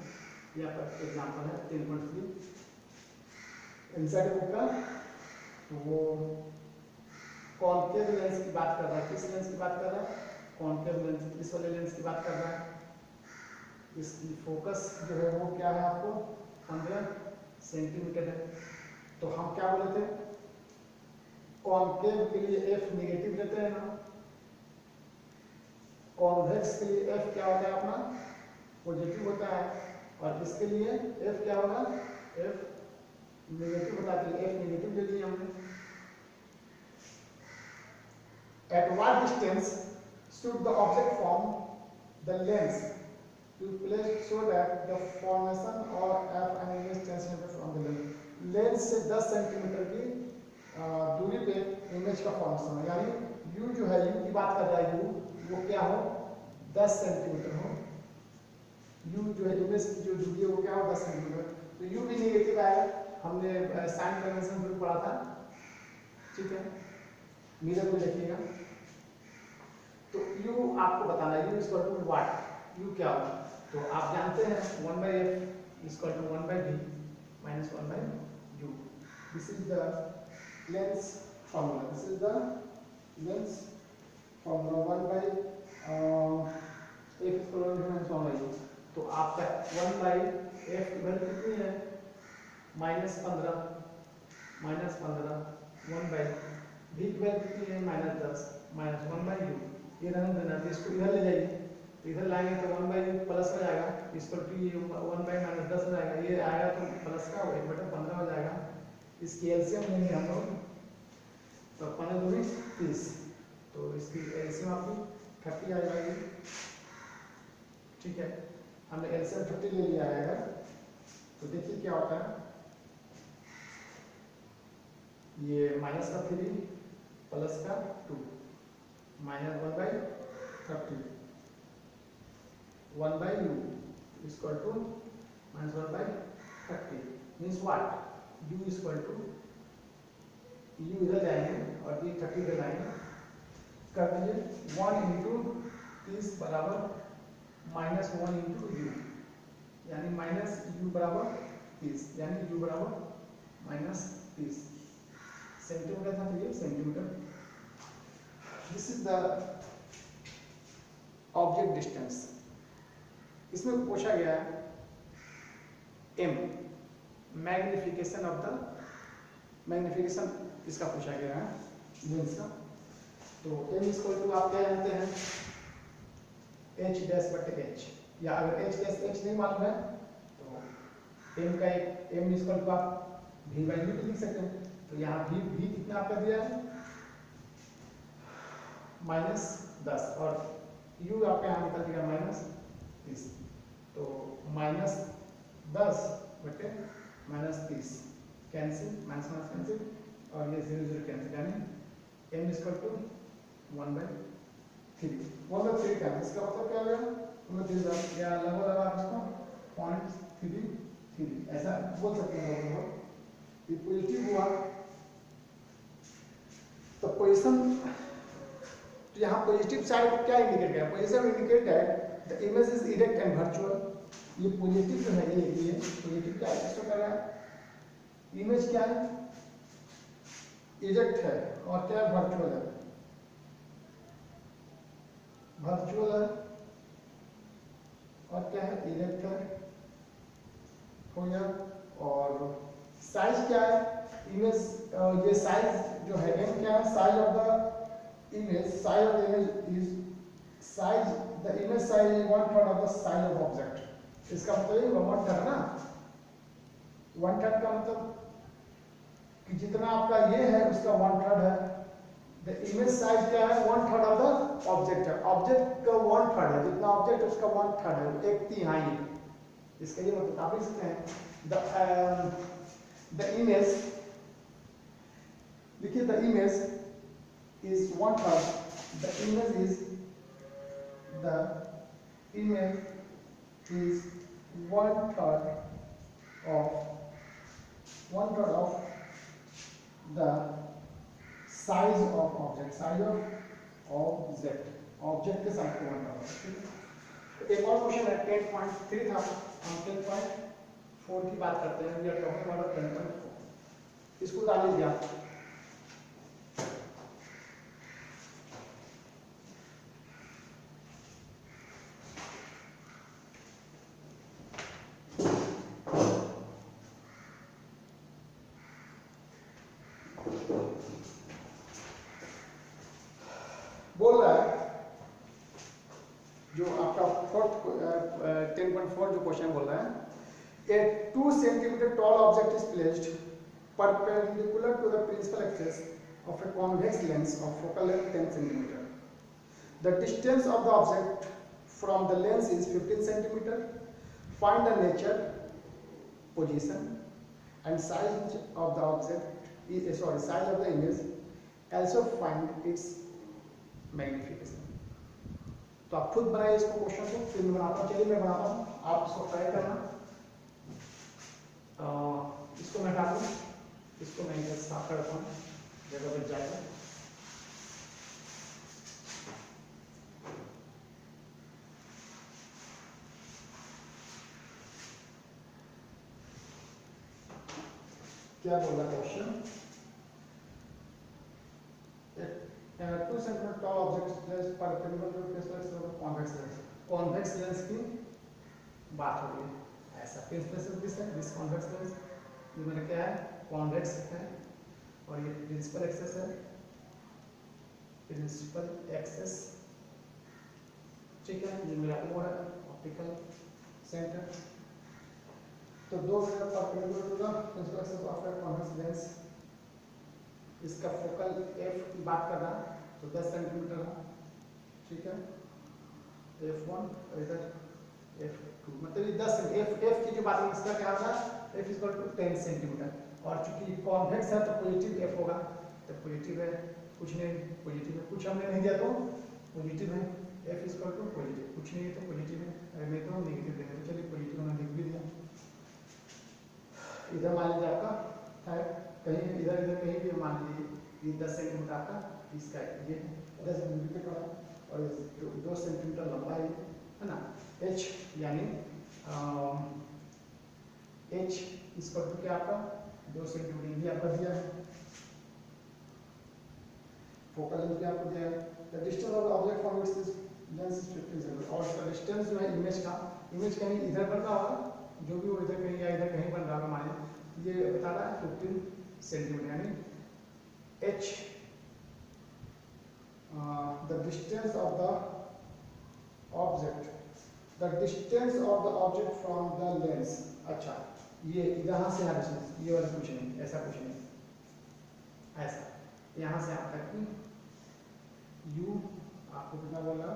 ये आपका एग्जांपल है 10.3 इनसाइड बुक का। तो वो कॉन्केव लेंस की बात कर रहा है। किस लेंस की बात कर रहा है? कॉन्केव लेंस, इस वाले लेंस की बात कर रहा है। इसकी फोकस जो है वो क्या है आपको? 15 सेंटीमीटर है। तो हम क्या बोले थे? कॉन्केव के लिए f नेगेटिव लेते हैं ना, कॉन्वेक्स के लिए f क्या होता है अपना? पॉजिटिव होता है, और इसके लिए f क्या होगा? f नेगेटिव होता है, f नेगेटिव ले लिया हमने। At what distance should the object form the lens to place so that the formation or f an image 10 cm from the lens? Lens से 10 सेंटीमीटर की दूरी पे इमेज का फॉर्मेशन है, यानी u जो है, u की बात कर रहा है, u वो क्या हो? 10 सेंटीमीटर हो। u जो है इमेज की जो दूरी है वो क्या हो? 10 सेंटीमीटर। तो u भी नेगेटिव आएगा, हमने साइन कन्वेंशन भी पढ़ा था, ठीक है। मिरर में देखिएगा, तो u आपको बताना है, u equal to what, u क्या होगा? तो आप जानते हैं 1/f equal to 1/v minus 1/u. This is the lens formula. This is the lens formula 1/f equal to minus 1/u. तो आपका 1/f की वैल्यू कितनी है? -15 1/v की वैल्यू कितनी है? -10 -1/u। ये रहने देना, तो इसको इधर ले जाइए, तो इधर लाएंगे तो 1/u प्लस हो जाएगा, इसको 1/-10 हो जाएगा, ये आएगा तो प्लस का 1/15 हो जाएगा। इसकी एलसीएम लेंगे हम लोग, तो 15 दूनी 30, तो इसकी एलसीएम आपकी 30 आ जाएगी, ठीक है। हमने एलसीएम 30 ले लिया है। तो देखिए क्या होता है, ये माइनस का 3 प्लस का 2 -1/30 1/u equal to -1/30 means what? u equal to, u इधर जाएंगे और ये 30 इधर लाएंगे, कर दीजिए 1 × 30 बराबर -1 × u, यानी -u बराबर 30, यानी u बराबर -30 सेंटीमीटर था, तो ये centimetre. This is the object distance. इसमें पूछा गया है m magnification of the magnification इसका पूछा गया है लेंस का। तो m इक्वल टू आप क्या जानते हैं h डैश बटे h, या अगर h डैश h नहीं मालूम है तो m का एक m इक्वल टू आप v बाई u लिख सकते हैं। तो यहाँ v कितना आपका दिया है -10 और u आपका यहाँ निकल गया -30। तो -10 बटे -30 कैंसिल, माइनस माइनस कैंसिल और ये 0 0 कैंसिल, यानी m इक्वल टू 1/3 1/3 का इसका मतलब क्या हो गया 1/3 या लगभग आपको 0.33 ऐसा बोल सकते हैं लगभग। ये पॉजिटिव हुआ तो पोजीशन, तो यहाँ पॉजिटिव साइड क्या इंडिकेट किया, पोजीशन इंडिकेट है the image is erect and virtual. ये पॉजिटिव जो है ये पॉजिटिव क्या एक्सप्रेस कर रहा है, इमेज क्या है इरेक्ट है और क्या वर्चुअल है, वर्चुअल है और क्या है इरेक्ट है हो गया। और साइज क्या है इमेज, ये साइज जो है m क्या है, size of the image, size of the image is size, the image size is 1/3 of the size of object. इसका मतलब ये 1/3 ना, 1/3 का मतलब कि जितना आपका ये है उसका 1/3 है। द इमेज साइज क्या है 1/3 ऑफ द ऑब्जेक्ट है, ऑब्जेक्ट का 1/3 है, जितना ऑब्जेक्ट है उसका 1/3 है, 1/3। इसका ये मतलब आप लिख सकते हैं द इमेज, देखिए the image is 1/3, the image is 1/3 of the size of object, size of object के साइज को 1/3। एक और क्वेश्चन है 10.3 था, हम 10.4 की बात करते हैं, वी आर टॉकिंग अबाउट 10.4। इसको डाल लीजिए आप। बोल रहा है जो आपका 10.4 जो क्वेश्चन बोल रहा है, a 2 centimetre tall object is placed perpendicular to the principal axis of a convex lens of focal length 10 centimeter. The distance of the object from the lens is 15 centimeter. Find the nature, position and size of the object, size of the image. Also find its magnification. तो आप खुद बनाइए इसको question को, फिर मैं बनाता हूँ। चलिए मैं बनाता हूँ, आप इसको ट्राई करना। इसको मैं हटा दूँ, इसको मैं इधर साफ कर देता हूँ, जगह बच जाएगा। क्या बोल रहा question, 2 centimetre tall object placed perpendicular to principal convex lens. Convex lens की बात हो रही है, ऐसा प्रिंसिपल दिस है, दिस कॉन्वेक्स लेंस, ये मैंने क्या है कॉन्वेक्स है और ये प्रिंसिपल एक्सिस है, प्रिंसिपल एक्सिस, ठीक है। ये मेरा ओ है ऑप्टिकल सेंटर। तो दो जगह perpendicular to the principal axis of the convex lens, इसका फोकल एफ की बात कर रहा है तो 10 सेंटीमीटर है, ठीक है, f1 और इधर f2, मतलब ये 10 f की जो बात है इसका क्या होगा f इक्वल टू 10 सेंटीमीटर। और चूंकि कॉन्वेक्स है तो पॉजिटिव f होगा, तो पॉजिटिव है, कुछ नहीं पॉजिटिव है, कुछ हमने नहीं दिया तो पॉजिटिव है, f इक्वल टू पॉजिटिव, कुछ नहीं तो पॉजिटिव है, अगर नहीं तो नेगेटिव देंगे। तो चलिए पॉजिटिव मैंने लिख भी दिया। इधर मान लीजिए आपका है कहीं इधर इधर कहीं भी मान लीजिए ये 10 सेंटीमीटर आपका इसका ये 10 सेंटीमीटर का और 2 सेंटीमीटर लंबा है ना, h यानी h इक्वल टू क्या आपका 2 सेंटीमीटर भी आपका दिया है, फोकल लेंथ भी आपको दिया है। The distance of the object from its lens is 15 centimetre, और इसका डिस्टेंस जो है इमेज कहीं इधर बन रहा होगा, जो भी वो इधर कहीं या इधर कहीं बन रहा होगा, मान लीजिए ये बता रहा है 15 सेंटीमीटर, यानी h the distance of the object from the lens। अच्छा ये यहाँ से यहाँ डिस्टेंस, ये वाला कुछ नहीं, ऐसा कुछ नहीं, ऐसा यहाँ से यहाँ तक की u आपको कितना बोला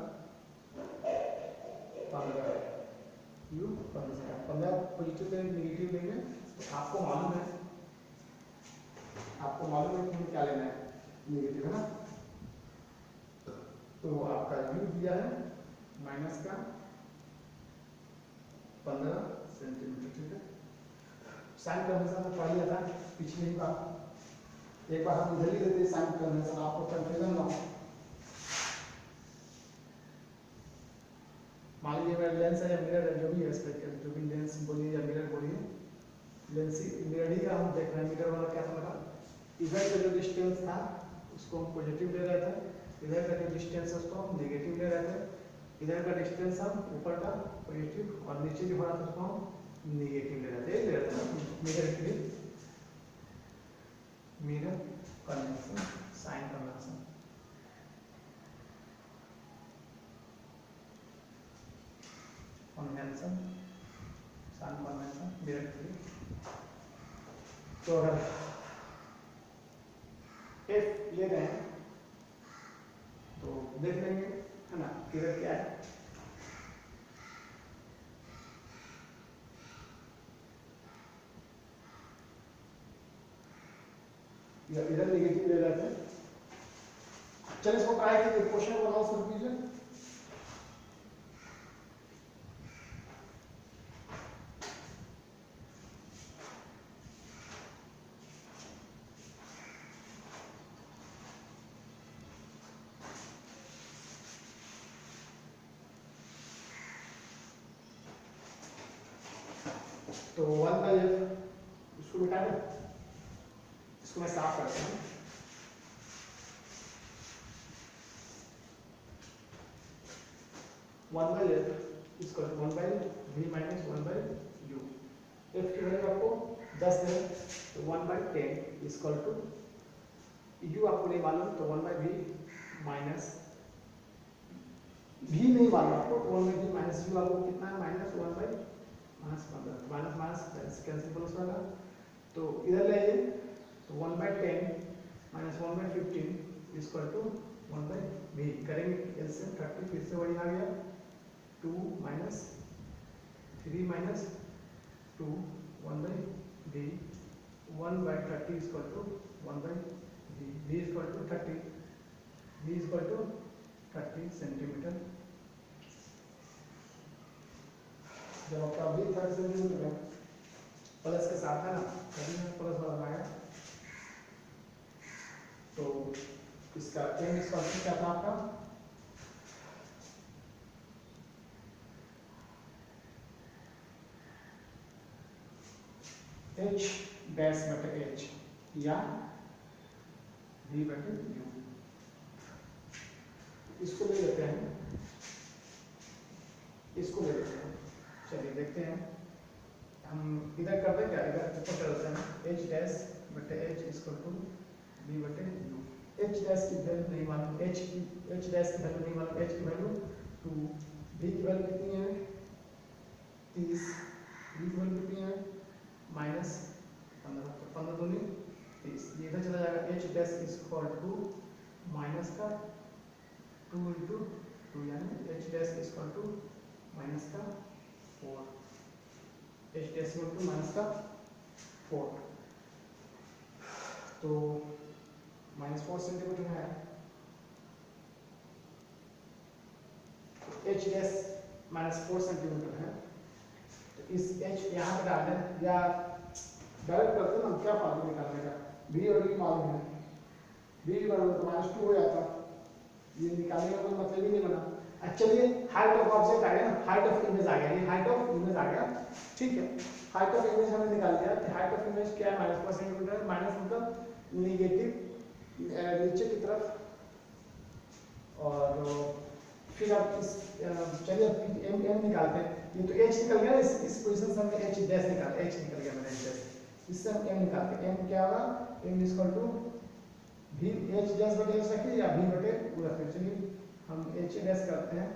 15 u 15 पॉजिटिव लेंगे नेगेटिव लेंगे तो आपको मालूम है कि क्या लेना है, नेगेटिव है ना। तो आपका u दिया है माइनस का 15 सेंटीमीटर, ठीक है। साइन कन्वेंशन में पढ़ लिया था पिछली बार, एक बार हम इधर ही देते साइन कन्वेंशन, आपको कंफ्यूजन ना हो। मान लीजिए मेरा लेंस है या मिरर है, जो भी है स्पेक्ट्रम, जो भी लेंस बोलिए या मिरर बोलिए, लेंस मिरर ही का हम देख रहे हैं। मिरर वाला क्या था मेरा, इधर का जो डिस्टेंस था उसको हम पॉजिटिव ले रहे थे, इधर का जो डिस्टेंस है उसको हम नेगेटिव ले रहे थे, इधर का डिस्टेंस हम ऊपर का पॉजिटिव और नीचे जो हो रहा था उसको हम नेगेटिव ले रहे थे मिरर के लिए, mirror convention, sign convention. Convention sign convention mirror के लिए। तो अगर एफ ले रहे हैं तो देख लेंगे है ना, मिरर क्या है। इधर नेगेटिव ले रहे थे, चलिए इसको ट्राई कीजिए, क्वेश्चन बनाओ शुरू कीजिए। तो 1/f इसको मिटा दें, इसको मैं साफ करता हूँ। वन बाई एफ इसको 1/v माइनस 1/u। एफ की वैल्यू आपको 10 दे, तो 1/10 इक्वल टू u आपको नहीं मालूम तो 1/v माइनस v नहीं मालूम आपको तो 1/v माइनस u आपको कितना है minus 1/15 minus minus cancel plus वाला, तो इधर ले आइए तो 1/10 माइनस 1/15 इक्वल टू 1/v करेंगे एलसीएम 30 फिर से वही आ गया 2 minus 3 minus 2 1/v 1/30 equal to 1/v v equal to 30 v equal to 30 centimetre. जब आपका v 30 सेंटीमीटर है प्लस के साथ है ना, कभी प्लस वाला आया तो इसका m इक्वल टू क्या था आपका h डैश बटे h या v बटे u। इसको ले लेते हैं, इसको ले लेते हैं, चलिए देखते हैं हम इधर कर दें क्या, इधर ऊपर चलते हैं h डैश बटे h इक्वल टू v बटे u। h डैश की वैल्यू नहीं मालूम, h डैश की वैल्यू नहीं मालूम, h की वैल्यू 2, v की वैल्यू कितनी है 30, v की वैल्यू कितनी है माइनस 15, 15 दूनी 30, ये इधर चला जाएगा h dash equal to minus का 2 इंटू 2 यानी h dash equal to minus का 4, h dash equal to minus का 4, तो माइनस 4 सेंटीमीटर है, h डैश माइनस 4 सेंटीमीटर है, तो इस h यहाँ पे डाल दें या डायरेक्ट करते हैं ना, क्या फालतू निकालने का, v और v मालूम है, v बराबर तो माइनस 2 हो जाता, ये निकालने का कोई मतलब ही नहीं बना। चलिए हाइट ऑफ ऑब्जेक्ट आ गया ना, हाइट ऑफ इमेज आ गया, ये हाइट ऑफ इमेज आ गया, ठीक है। हाइट ऑफ इमेज हमने निकाल दिया, हाइट ऑफ इमेज क्या है माइनस 4 सेंटीमीटर, माइनस मतलब नेगेटिव नीचे की तरफ, और फिर आप इस चलिए m निकालते हैं, ये तो h निकल गया, इस पोजीशन से हमने h डैश निकाला, h निकल गया मेरा h डैश, इससे हम m निकालते हैं, m क्या होगा m इक्वल टू भी एच डैश बटे एच रखिए या भी बटे यू रखिए। चलिए हम एच डैश करते हैं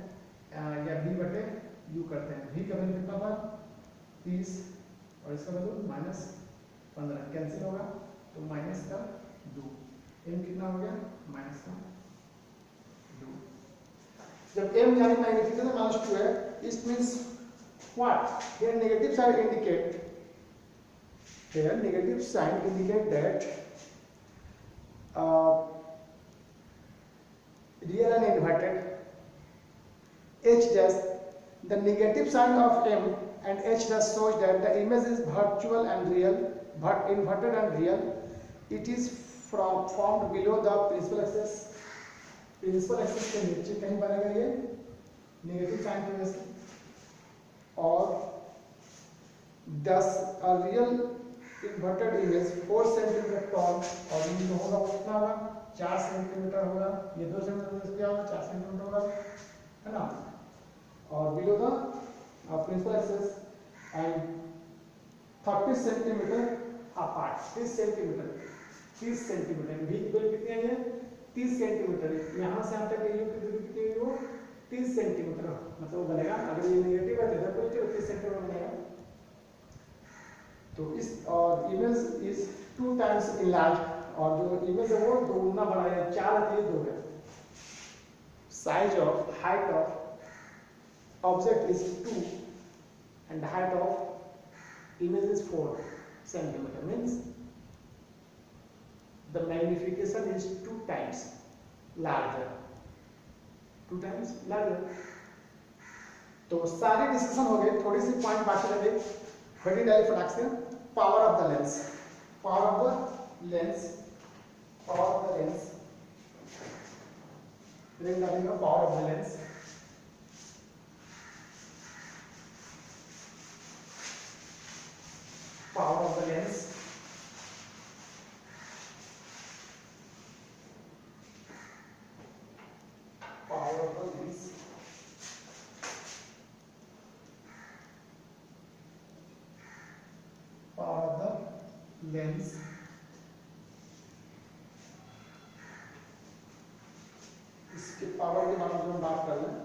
या भी बटे यू करते हैं। भी का वैल्यू कितना था 30 और इसका वैल्यू -15 कैंसिल होगा तो माइनस का 2। एम कितना हो गया -2। जब m यानी मैग्नीफिकेशन -2 है, it means what? Here negative sign indicate that real and inverted h dash, the negative sign of m and h dash shows that the image is virtual and real, but inverted and real. It is formed below the principal axis. Principal axis के नीचे कहीं बनेगा ये negative sign की वजह से। और 10 real inverted image 4 centimetre toll और ये जो होगा वो कितना होगा 4 सेंटीमीटर होगा। ये 2 सेंटीमीटर क्या होगा 4 सेंटीमीटर होगा, है ना। और below the principal axis and 30 centimetre apart. 30 centimetre भी की वैल्यू कितनी है ये 30 सेंटीमीटर। यहाँ से यहाँ तक यू की दूरी कितनी है वो 30 सेंटीमीटर मतलब वो बनेगा। अगर ये नेगेटिव है तो इधर पॉजिटिव 30 सेंटीमीटर बनेगा। तो इस और इमेज इज 2 टाइम्स इनलार्ज और जो इमेज है वो 2 गुना बड़ा है। 4 है 2 है। Size of height of object is 2 and height of image is 4 centimetre means the magnification is 2 times larger, 2 times larger। तो सारी डिस्कशन हो गई, थोड़ी सी पॉइंट बाकी रह गई। हेडिंग डालिए फटाक से। Power of the lens, power of the lens, power of the lens. Heading डालिएगा power of the lens. Power of the lens, power of the lens, power of the lens। इसके power के बारे में हम बात कर लें।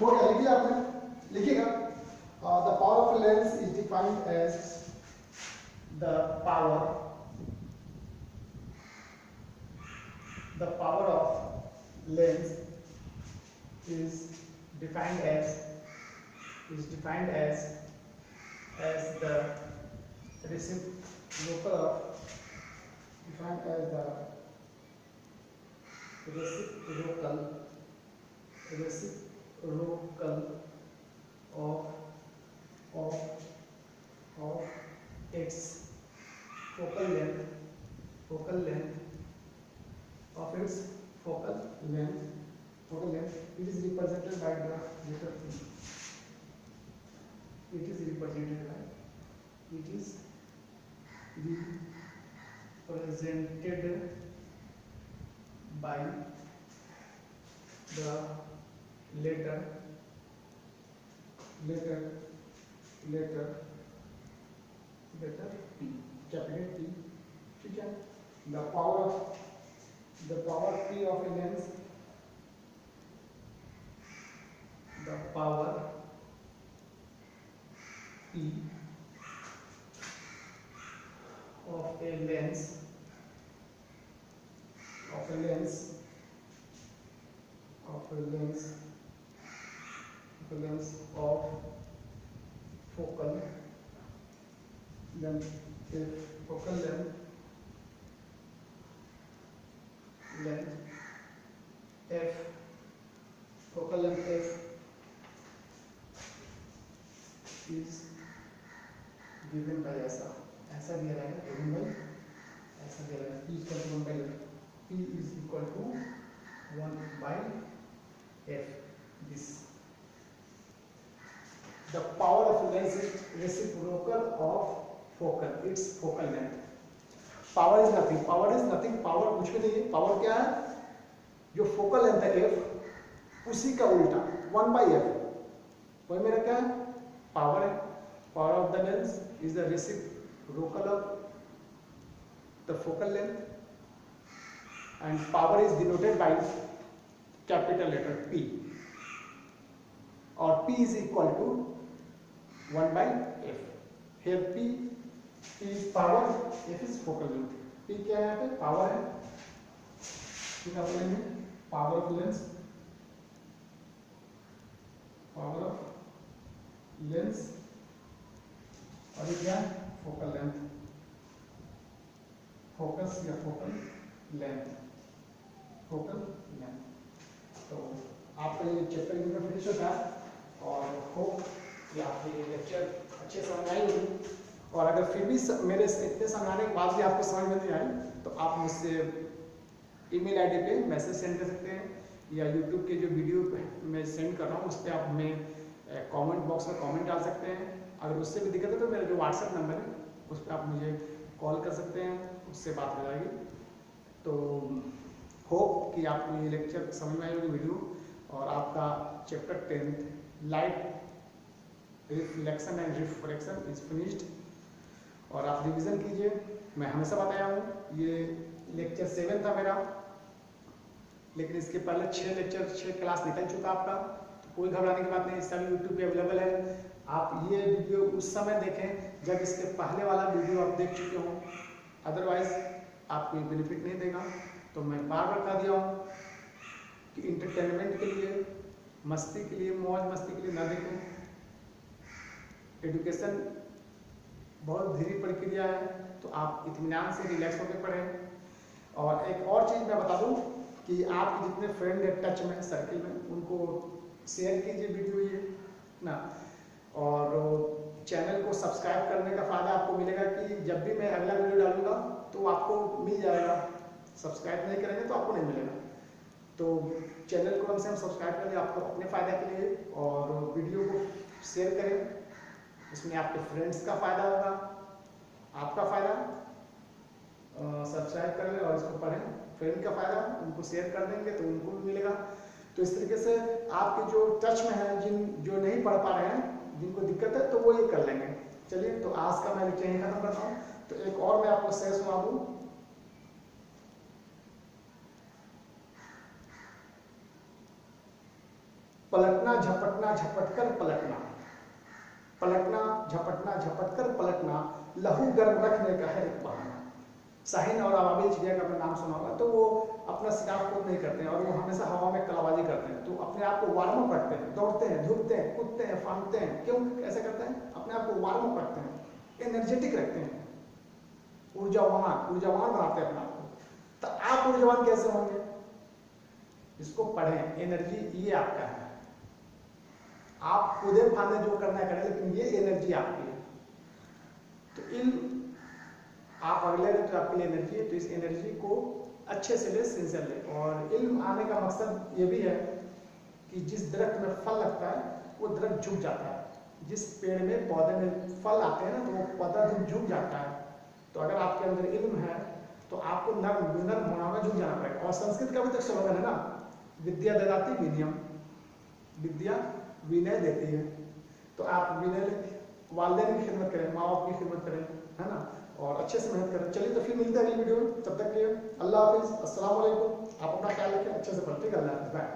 हो गया, लिख लिया आपने, लिखिएगा। The power of lens is defined as the power of lens is defined as the reciprocal of of its focal length of its focal length. It is represented by the letter P. It is represented by the letter P, capital P। ठीक है। The power P of a lens, the power P of a lens of focal length, focal length f, focal length f is given by ऐसा दिया रहेगा, given by ऐसा दिया रहेगा, P equal to 1 by f, P is equal to 1 by f, this the power of lens is reciprocal of focal, its focal length. Power is nothing, power कुछ भी नहीं है। पावर क्या है? जो फोकल लेंथ है एफ, उसी का उल्टा 1 बाई एफ, वही मेरा क्या है? पावर है। Power of the lens is the reciprocal of the focal length and power is denoted by capital letter P, और P is equal to 1 by f. Here P is power, F is focal length। P क्या है? यहाँ पे power है, क्या बोलेंगे? Power of lens, power of lens, और ये क्या? फोकल लेंथ, फोकस या फोकल लेंथ, फोकल लेंथ। तो आपका ये चैप्टर इनका फिनिश होता है और होप कि आपके ये लेक्चर अच्छे समझ आई होगी। और अगर फिर भी मेरे इतने समझाने के बाद भी आपको समझ में नहीं आई तो आप मुझसे ईमेल आईडी पे मैसेज सेंड कर सकते हैं, या यूट्यूब के जो वीडियो मैं सेंड कर रहा हूँ उस पर आप हमें कमेंट बॉक्स में कमेंट डाल सकते हैं। अगर उससे भी दिक्कत है तो मेरा जो व्हाट्सएप नंबर है उस पर आप मुझे कॉल कर सकते हैं, उससे बात हो जाएगी। तो होप कि आपको ये लेक्चर समझ में आई होगी वीडियो, और आपका chapter 10th light reflection and refraction is finished, और आप रिवीजन कीजिए। मैं हमेशा बताया हूँ ये लेक्चर 7 था मेरा, लेकिन इसके पहले 6 क्लास निकल चुका आपका, तो कोई घबराने की बात नहीं, इसका भी यूट्यूब पे अवेलेबल है। आप ये वीडियो उस समय देखें जब इसके पहले वाला वीडियो आप देख चुके हों, अदरवाइज आपको ये बेनिफिट नहीं देगा। तो मैं बार बार कह दिया हूँ कि इंटरटेनमेंट के लिए, मस्ती के लिए, मौज मस्ती के लिए ना देखें। एजुकेशन बहुत धीरे प्रक्रिया है, तो आप इत्मीनान से रिलैक्स होकर पढ़ें। और एक और चीज़ मैं बता दूं कि आपके जितने फ्रेंड है टच में, सर्किल में, उनको शेयर कीजिए वीडियो ये ना, और चैनल को सब्सक्राइब करने का फ़ायदा आपको मिलेगा कि जब भी मैं अगला वीडियो डालूंगा तो आपको मिल जाएगा। सब्सक्राइब नहीं करेंगे तो आपको नहीं मिलेगा। तो चैनल को कम से कम सब्सक्राइब करिए आपको अपने फ़ायदे के लिए, और वीडियो को शेयर करें, इसमें आपके फ्रेंड्स का फ़ायदा होगा, आपका फ़ायदा। सब्सक्राइब कर लें और इसको पढ़ें, फ्रेंड का फ़ायदा, उनको शेयर कर देंगे तो उनको भी मिलेगा। तो इस तरीके से आपके जो टच में हैं, जो नहीं पढ़ पा रहे हैं, जिनको दिक्कत है, तो वो ये कर लेंगे। चलिए, तो आज का मैं लेक्चर यहीं खत्म करता हूँ। तो एक और मैं आपको शेर सुना दूँ। पलटना झपटना झपटकर पलटना, पलटना झपटना झपटकर पलटना, लहू गर्म रखने का है एक बहाना। शाहीन और अबाबिल चिड़िया का मैं नाम सुना होगा, तो वो अपना शिकार खुद नहीं करते हैं और वो हमेशा हवा में कलाबाजी करते हैं। तो अपने आप को वार्म अप रखते हैं, दौड़ते हैं, धूपते हैं, कूदते हैं, फांदते हैं। क्यों ऐसे करते हैं? अपने आप को वार्म अप रखते हैं, एनर्जेटिक रखते हैं, ऊर्जावान बनाते हैं अपने आप को। तो आप ऊर्जावान कैसे होंगे? इसको पढ़ें, एनर्जी ये आपका है। आप कूदे फांदे जो करना करें, लेकिन ये एनर्जी आपकी है। तो इल्म आप अगले दिन तो आपके लिए एनर्जी है, तो इस एनर्जी को अच्छे से ले, सिंसियर ले। और इल्म आने का मकसद ये भी है कि जिस दरख्त में फल लगता है वो दरख्त झुक जाता है, जिस पेड़ में पौधे में फल आते हैं ना, तो वो पौधा झुक जाता है। तो अगर आपके अंदर इल्म है तो आपको नर्म होना होगा, झुक जाना पड़ेगा। और संस्कृत का भी तो स्लोगन है ना, विद्या ददाति विनयम, विद्या विनय देती है। तो आप विनय, वालिदैन की खिदमत करें, माँ बाप की खिदमत करें, है ना, और अच्छे से मेहनत करें। चलिए, तो फिर मिलते हैं अगली वीडियो में। तब तक के लिए अल्लाह हाफिज़, अस्सलाम वालेकुम। आप अपना ख्याल रखें, अच्छे से पढ़ते, अल्लाह हाफिज़, बाय।